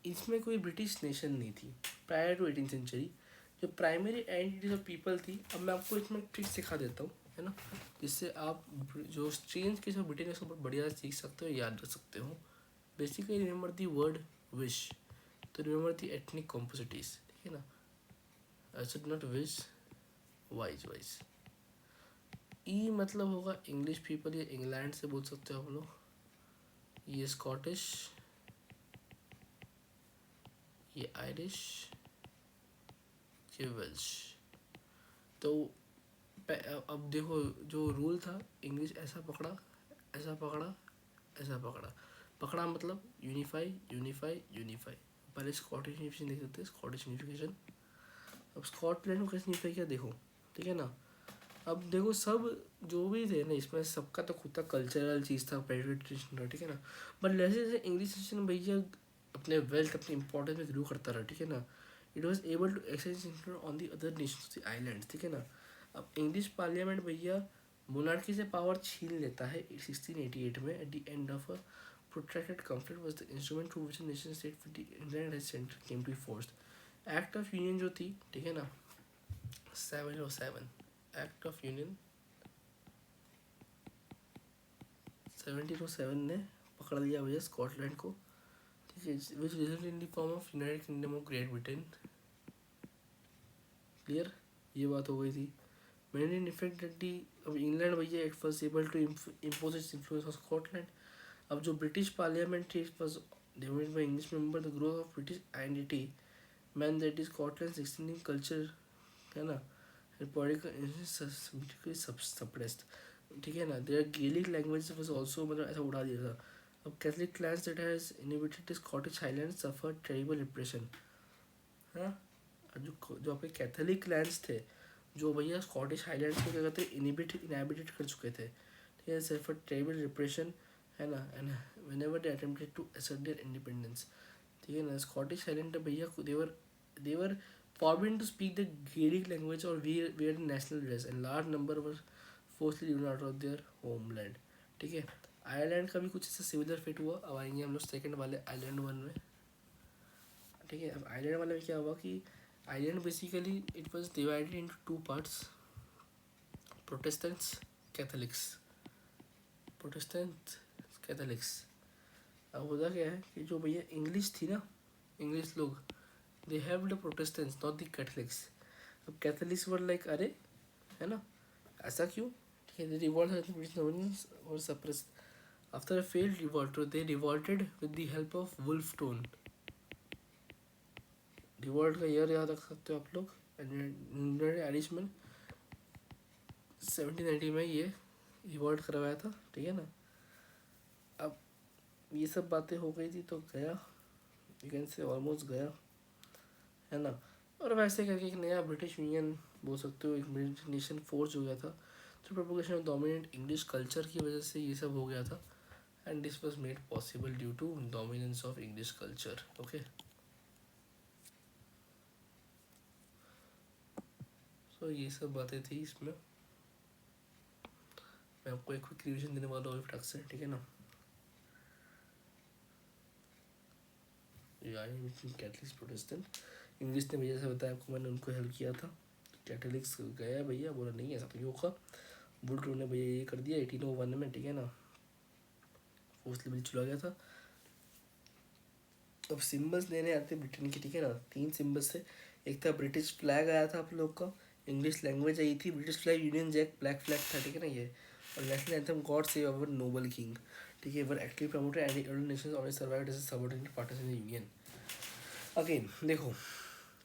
इसमें कोई ब्रिटिश नेशन नहीं थी प्रायर टू 18th सेंचुरी। जो प्राइमरी आइडेंटिटीज ऑफ पीपल थी, अब मैं आपको इसमें ट्रिक सिखा देता हूँ, है ना, जिससे आप जो चेंज के जो ब्रिटेन है उसको बहुत बढ़िया सीख सकते हो, याद रख सकते हो। Basically remember the word wish, तो रिमेंबर दी एथनिक कॉम्पोसिटीज, ठीक है ना। I should not wish, wise wise. ई मतलब होगा इंग्लिश पीपल, या इंग्लैंड से बोल सकते हो आप लोग। ये स्कॉटिश, ये आयरिश, ये वेल्श। तो अब देखो जो रूल था, इंग्लिश ऐसा पकड़ा, ऐसा पकड़ा, ऐसा पकड़ा। पकड़ा मतलब यूनिफाई यूनिफाई यूनिफाई। पहले स्कॉटिश यूनिफिकेशन देख सकते हैं, स्कॉटिश यूनिफिकेशन। अब स्कॉटलैंड को कैसे यूनिफाई किया देखो, ठीक है ना। अब देखो सब जो भी थे ना, इसमें सबका तो खुद का कल्चरल चीज़ था, ट्रेडिशन था, ठीक है ना। बट जैसे जैसे इंग्लिश नेशन भैया अपने वेल्थ, अपनी इंपॉर्टेंस में ग्रो करता रहा, ठीक है ना, it was able to exchange influence on the other nations, the island, ठीक है ना। अब इंग्लिश पार्लियामेंट भैया मोनार्की से पावर छीन लेता है 1688 में, at the end of a protracted conflict was the instrument through which a nation state with the England as center came to be forced. Act of union जो थी, ठीक है ना, 707 एक्ट ऑफ यूनियन 1707 ने पकड़ लिया भैया स्कॉटलैंड को, ठीक है, which result in the form of United Kingdom of Great Britain. Clear, ये बात हो गई थी। Main in effect that the, अब इंग्लैंड भैया it was able to impose its influence on Scotland. अब जो ब्रिटिश पार्लियामेंट थी, it was divided by English member, the growth of British identity main that is Scotland extending culture, है ना, political suppressed, ठीक है ना। Their Gaelic language was also, मतलब ऐसा उड़ा दिया था। अब Catholic clans that has inhibited the Scottish highland suffer terrible repression, हाँ। जो जो आपके कैथलिक क्लैंस थे, जो भैया स्कॉटिश हाईलैंड्स को क्या कहते हैं, इनहेबिटेड कर चुके थे, ठीक है, सफर टेरिबल रिप्रेशन, है ना, and whenever they attempted to assert their independence, ठीक है ना। स्कॉटिश हाईलैंड भैया देवर forbidden to speak the Gaelic language or wear national dress, and large number were forcibly driven out of their homeland, ठीक है। Ireland का भी कुछ ऐसा सिमिलर फेट हुआ। अब आएंगे हम लोग सेकंड वाले आइलैंड वन में, ठीक है। अब आइलैंड वाले में क्या हुआ कि island basically it was divided into two parts, Protestants, Catholics, Protestant Catholics. अब होता क्या है कि जो भैया इंग्लिश थी ना, इंग्लिश लोग, they have the Protestants not the Catholics. अब कैथोलिक्स वर लाइक अरे, है ना, ऐसा क्यों, ठीक है। रिवॉल्ट और suppress after a failed revolt, they revolted with the help of Wolfe Tone. Revolt का ईयर याद रख सकते हो आप लोग, एडिशमैन 1790 में ये रिवॉल्ट करवाया था, ठीक है ना। अब ये सब बातें हो गई थी तो गया, यू कैन से ऑलमोस्ट गया, है ना। और वैसे करके एक नया ब्रिटिश यूनियन बोल सकते हो, एक ब्रिटिश नेशन फोर्स हो गया था, तो propagation of dominant English culture की वजह से ये सब हो गया था, and this was made possible due to dominance of English culture, okay. So ये सब बातें थी इसमें। मैं आपको एक क्विक रिवीजन देने वाला हूँ फटाक से, ठीक है ना। कैथलिक्स प्रोटेस्टेंट, इंग्लिश ने भैया से बताया आपको, मैंने उनको हेल्प किया था। कैथलिक्स गया भैया, बोला नहीं ऐसा तो होगा, बुल टू ने भैया ये कर दिया 1801 में, ठीक है ना, फोर्सली बिल चला गया था। अब सिम्बल्स देने आते ब्रिटेन की, ठीक है ना, तीन सिम्बल्स थे। एक था ब्रिटिश फ्लैग आया था आप लोग का, इंग्लिश लैंग्वेज आई थी, British flag, Union Jack black flag था, ठीक है ना ये। और national anthem God save our noble king, ठीक है, were actively promoted and other nations always survived as a subordinate partners in the union. Again देखो,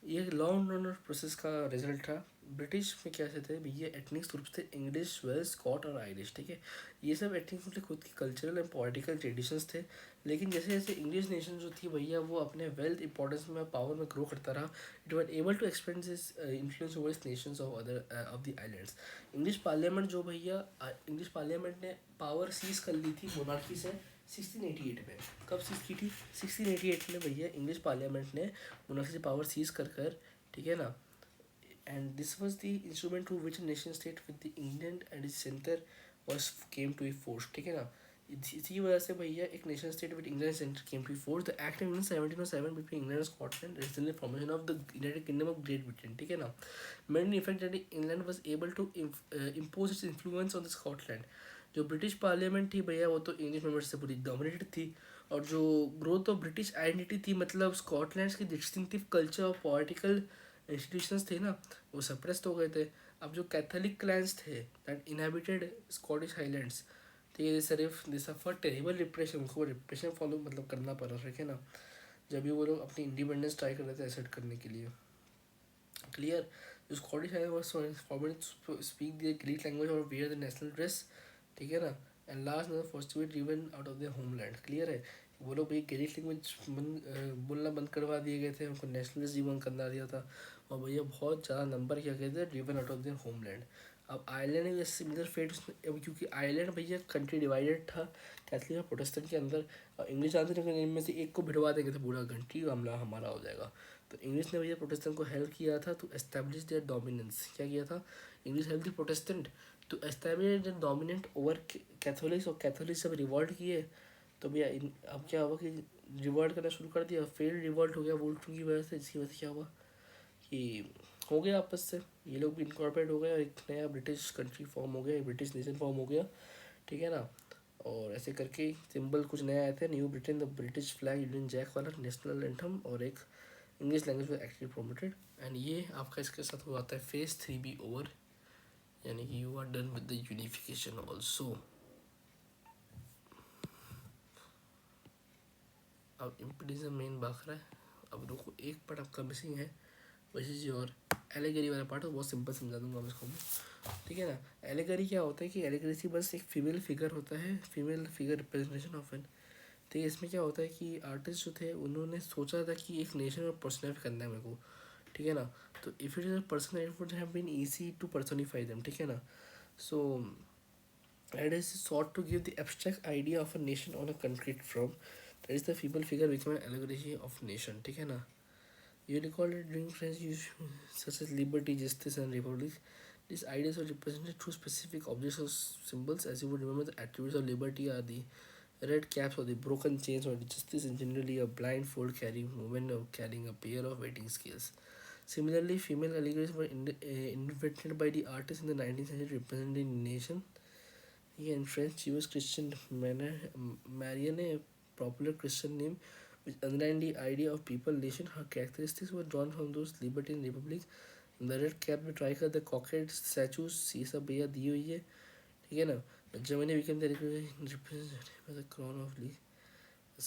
ये लॉन्ग रनर प्रोसेस का रिजल्ट था। ब्रिटिश में कैसे थे भैया, एथनिक्स ग्रुप्स थे, इंग्लिश, वेल्स, स्कॉट और आयरिश, ठीक है। ये सब एथनिक्स ग्रुप खुद की कल्चरल एंड पॉलिटिकल ट्रेडिशंस थे। लेकिन जैसे जैसे इंग्लिश नेशन जो थी भैया, वो अपने वेल्थ इंपॉर्टेंस में, पावर में ग्रो करता रहा, it were able to expand this influence over nations of other of the islands. English parliament जो भैया, इंग्लिश पार्लियामेंट ने पावर सीज कर ली थी मोनार्की से 1688 में। कब सीज की थी, 1688 में भैया इंग्लिश पार्लियामेंट ने मोनार्की से पावर सीज कर, ठीक है ना। And this was the instrument through which nation state with the England and its centre was came to a force, ठीक है ना। इसी वजह से भैया एक nation state with England centre came to force the act in 1707 between England और Scotland resulted formation of the United Kingdom of Great Britain, ठीक है ना। Main effect that England was able to impose its influence on the Scotland. जो British parliament थी भैया वो तो English members से पूरी डोमिनेटेड थी, और जो ग्रोथ ऑफ ब्रिटिश आइडेंटिटी थी, मतलब स्कॉटलैंड की डिस्टिंक्टिव कल्चर और पॉलिटिकल इंस्टीट्यूशंस थे ना, वो सप्रेस्ड हो गए थे। अब जो कैथोलिक क्लैंस थे दैट इनहेबिटेड स्कॉटिश हाईलैंड्स, तो ये सिर्फ दे सफर टेरिबल रिप्रेशन, उनको रिप्रेशन फॉलो मतलब करना पड़ रहा है ना, जब भी वो लोग अपनी इंडिपेंडेंस ट्राई कर रहे थे एसेट करने के लिए। क्लियर। जो स्कॉटिश है वो forbidden speak the Greek language और वेयर द नेशनल ड्रेस, ठीक है ना। And last number first to driven out of their homeland. Clear है। वो लोग भाई ग्रीक लैंग्वेज बोलना बंद करवा दिए गए थे, उनको नेशनल ड्रेस भी बंद करवा दिया था, और भैया बहुत ज़्यादा नंबर क्या कहते हैं driven out of their homeland. अब आयरलैंड में सिमिलर फेट, अब क्योंकि आयरलैंड भैया कंट्री डिवाइडेड था कैथलिक और प्रोटेस्टेंट के अंदर, और इंग्लिश आंसर के नेम में से एक को भिड़वा देंगे तो पूरा कंट्री मामला हमारा हो जाएगा। तो इंग्लिश ने भैया प्रोटेस्टेंट को हेल्प किया था टू एस्टैब्लिश देयर डोमिनेंस। क्या किया था, English help the Protestant to establish their dominant over Catholics, और कैथोलिक्स जब रिवॉल्ट किए तो भैया अब क्या हुआ कि रिवॉल्ट करना शुरू कर दिया, फेल रिवॉल्ट हो गया वोल्टों की वजह से। इसकी वजह से क्या हुआ कि हो गया आपस से, ये लोग भी इनकॉर्पोरेट हो गए और एक नया ब्रिटिश कंट्री फॉर्म हो गया, ब्रिटिश नेशन फॉर्म हो गया, ठीक है ना। और ऐसे करके सिंबल कुछ नया आए थे, new Britain, the British flag, Union Jack वाला नेशनल एंथम, और एक इंग्लिश लैंग्वेज में एक्टिव प्रोमोटेड। एंड ये आपका इसके साथ हो जाता है फेज 3 भी ओवर, यानी कि you are done with the unification also. अब इम्पीडिज्म मेन बाखरा है। अब देखो एक पार्ट आपका मिसिंग है, विच इज़ योर एलेगरी वाला पार्ट, बहुत सिंपल समझा दूंगा मैं इसको, ठीक है ना। एलेगरी क्या होता है कि एलेगरी बस एक फीमेल फिगर होता है, female figure representation of an. तो इसमें क्या होता है कि आर्टिस्ट जो थे उन्होंने सोचा था कि एक नेशन और पर्सनिफाई करना है मेरे को, ठीक है ना। तो if it is a person it would have been easy to personify them, ठीक है ना। सो it is sought to give the abstract idea of a nation on a concrete form, that is the feeble figure become an allegory of nation, ठीक है ना। You recall it during French use such as liberty, justice and republic. These ideas are represented through specific objects or symbols. As you would remember, the attributes of liberty are the red caps or the broken chains, or the justice is generally a blindfold carrying woman or carrying a pair of waiting scales. Similarly, female allegories were invented by the artists in the 19th century representing the nation. Here in French, Jewish Christian Marianne, a popular Christian name, which underlined the idea of people nation. Her characteristics were drawn from those liberty and republic. The red cap में try कर the कॉकेट statues ये सब भैया दी हुई है, ठीक है ना। Germany became the crown of leaf,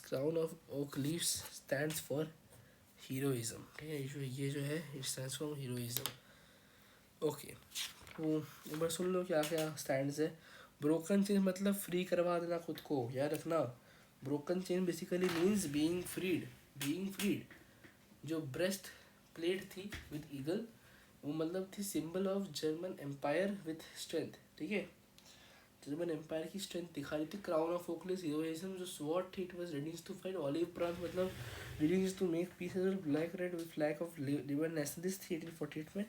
crown of oak leaves stands for heroism, ठीक है। ये जो है it stands for heroism. Okay, तो एक बार सुन लो क्या क्या स्टैंड्स है। ब्रोकन चेन मतलब फ्री करवा देना खुद को, याद रखना। Broken chain basically means being freed, being freed. जो ब्रेस्ट प्लेट थी विद ईगल, वो मतलब थी symbol of German empire with strength, ठीक है। जर्मन एम्पायर की स्ट्रेंथ दिखा रही थी। क्राउन ऑफ ओकलेस हीरोइज्म, जो स्वॉर्ड थी it was readiness to fight. Olive branch मतलब readiness to make pieces of black red with flag of liberal nationalist थी 1848 में,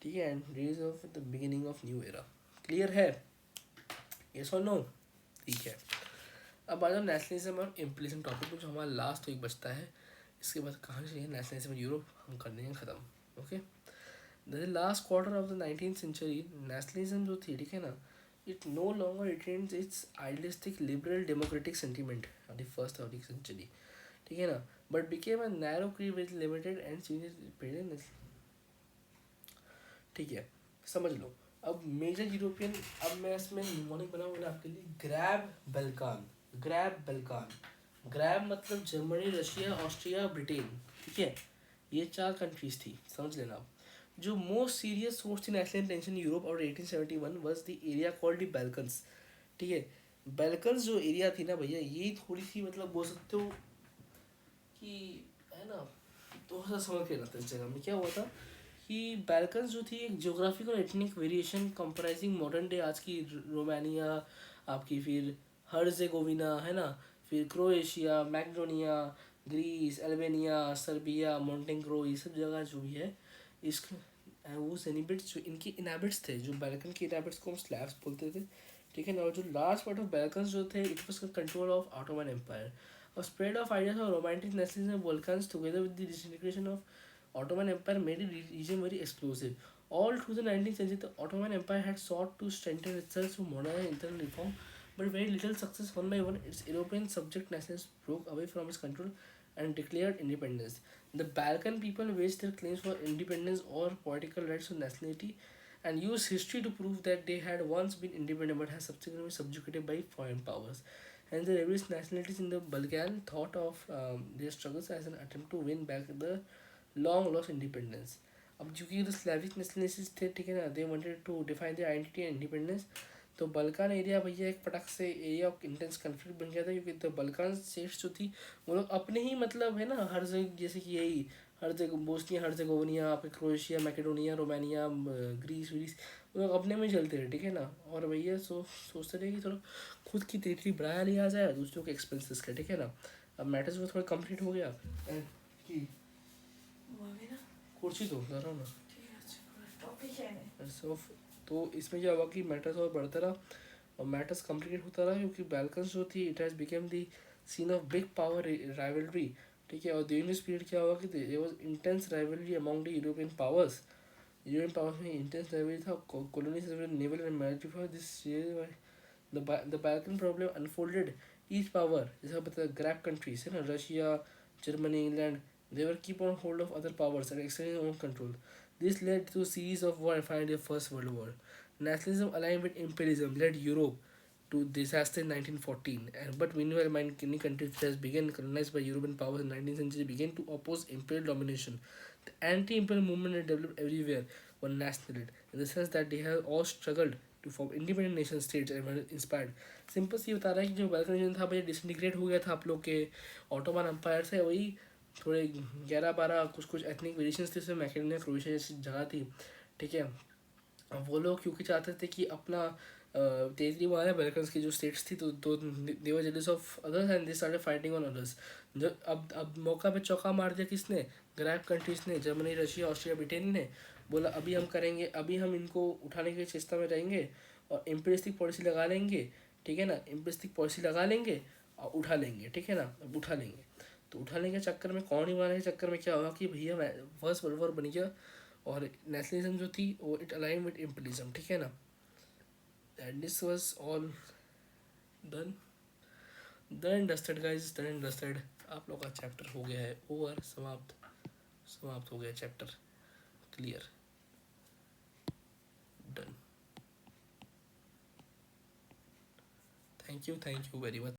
ठीक है। And raise of the beginning of new era. Clear है, yes और no, ठीक है। अब आ जाओ नेशनलिज्म और इम्पीरियलिज्म टॉपिक में, जो हमारा लास्ट वीक बचता है। इसके बाद कहाँ से नेशनलिज्म यूरोप हम कर देंगे ख़त्म, okay. The last quarter of the 19th century nationalism जो थी, ठीक है ना, it no longer retains its idealistic liberal democratic sentiment of the first of the century, ठीक है ना, but became a narrow creed with limited and senior, ठीक है। समझ लो अब मेजर यूरोपियन, अब मैं इसमें निमोनिक बनाऊंगा आपके लिए। Grab Balkan, grab Balkan, grab मतलब जर्मनी, रशिया, ऑस्ट्रिया, ब्रिटेन, ठीक है। ये 4 कंट्रीज थी, समझ लेना आप। जो most serious source in national tension Europe और 1871 was the area called the Balkans, ठीक है। बैल्कन्स जो एरिया थी ना भैया, ये थोड़ी सी मतलब बोल सकते हो कि, है ना, तो ऐसा समझ के रहता है इस जगह में क्या हुआ था कि बैल्कन्स जो थी एक geographical ethnic variation comprising modern day आज की रोमानिया, आपकी फिर हर्जेगोविना, है ना, फिर क्रोएशिया, मैक्डोनिया, ग्रीस, अल्बानिया, सर्बिया, मोंटेग्रो, ये सब जगह जो भी है इस वो इनहिबिट्स जो इनकी इनहैबिट्स थे, जो बैल्कन के इनहैबिट्स को हम स्लैब्स बोलते थे, ठीक है ना। और जो लास्ट पार्ट ऑफ बैल्कन्स जो थे, it was control of Ottoman empire. और spread of ideas of romantic nationalism in Balkans together with the disintegration of Ottoman Empire made the region very explosive. All through the 19th century, the Ottoman Empire had sought to strengthen itself through modern and internal reform, but very little success. One by one, its European subject nations broke away from its control and declared independence. The Balkan people waged their claims for independence or political rights or nationality and used history to prove that they had once been independent but had subsequently subjugated by foreign powers. And the rebellious nationalities in the Balkan thought of their struggles as an attempt to win back the long lost independence. अब चूंकि जो Slavic nationalist थे, ठीक है ना, they wanted to define their identity and independence. तो Balkan area भैया एक पटक से एरिया ऑफ इंटेंस कन्फ्लिक्ट बन गया था, क्योंकि तो बल्कान स्टेट्स जो थी वो लोग अपने ही मतलब है ना हर जगह, जैसे कि यही हर जगह बोस्निया हर्जेगोविना, आपके क्रोएशिया, मैकेडोनिया, रोमानिया, ग्रीस व्रीस, वो लोग अपने में चलते रहे, ठीक है ना। और भैया सोचते रहे कि थोड़ा खुद की टेरिटरी बढ़ाया लिया जाए दूसरों के एक्सपेंसेस का, ठीक है ना। अब मैटर्स वो थोड़ा कंप्लीट हो गया कि कुर्सी दो जरा ना। सो तो इसमें क्या हुआ कि मैटर्स और बढ़ता रहा और मैटर्स कॉम्प्लिकेट होता रहा, क्योंकि बैल्कन्स जो थी it has became the scene of big power rivalry, ठीक है। और ड्यूरिंग दिस पीरियड क्या हुआ कि there was intense rivalry among the European powers. European powers में इंटेंस राइवलरी था, colonies naval and military for this the Balkan problem unfolded. Each power, जैसा पता है ग्रैप कंट्रीज है ना, Russia, Germany, England, they were keep on hold of other powers and extending their own control. This led to a series of war and finally the First World War. Nationalism aligned with imperialism led Europe to disaster in 1914. But meanwhile, many countries which has begun colonized by European powers in the 19th century began to oppose imperial domination. The anti-imperial movement that developed everywhere were nationalist, in the sense that they have all struggled to form independent nation states and were inspired. Simple सी बता रहा है कि जो बैल्कन reason था भैया disintegrate हो गया था आप लोग के ऑटोमन एम्पायर से। वही थोड़े 11-12 कुछ एथनिक वेरिएशंस थे, उसमें मैकेडोनिया, क्रोएशिया जैसी जगह थी, ठीक है। अब वो लोग क्योंकि चाहते थे कि अपना तेजली वाले बैल्कन्स की जो स्टेट्स थी तो they were jealous of others and they started fighting on others. जब अब मौका पे चौका मार दिया किसने, ग्रैप कंट्रीज ने, जर्मनी, रशिया, ऑस्ट्रिया, ब्रिटेन ने। बोला अभी हम करेंगे, अभी हम इनको उठाने के चेष्टा में रहेंगे और इम्पीरियलिस्टिक पॉलिसी लगा लेंगे, ठीक है ना। इम्पीरियलिस्टिक पॉलिसी लगा लेंगे और उठा लेंगे, ठीक है ना। अब उठा लेंगे तो उठाने के चक्कर में, कौन ही मारने के चक्कर में क्या हुआ कि भैया फर्स्ट वर्ल्ड वॉर बन गया और नेशनलिज्म जो थी वो इट अलाइन विद इम्पीरियलिज्म, ठीक है ना। And this was all done and dusted guys, done and dusted. आप लोग का चैप्टर हो गया है ओवर, समाप्त हो गया chapter, clear, done. Thank you very much.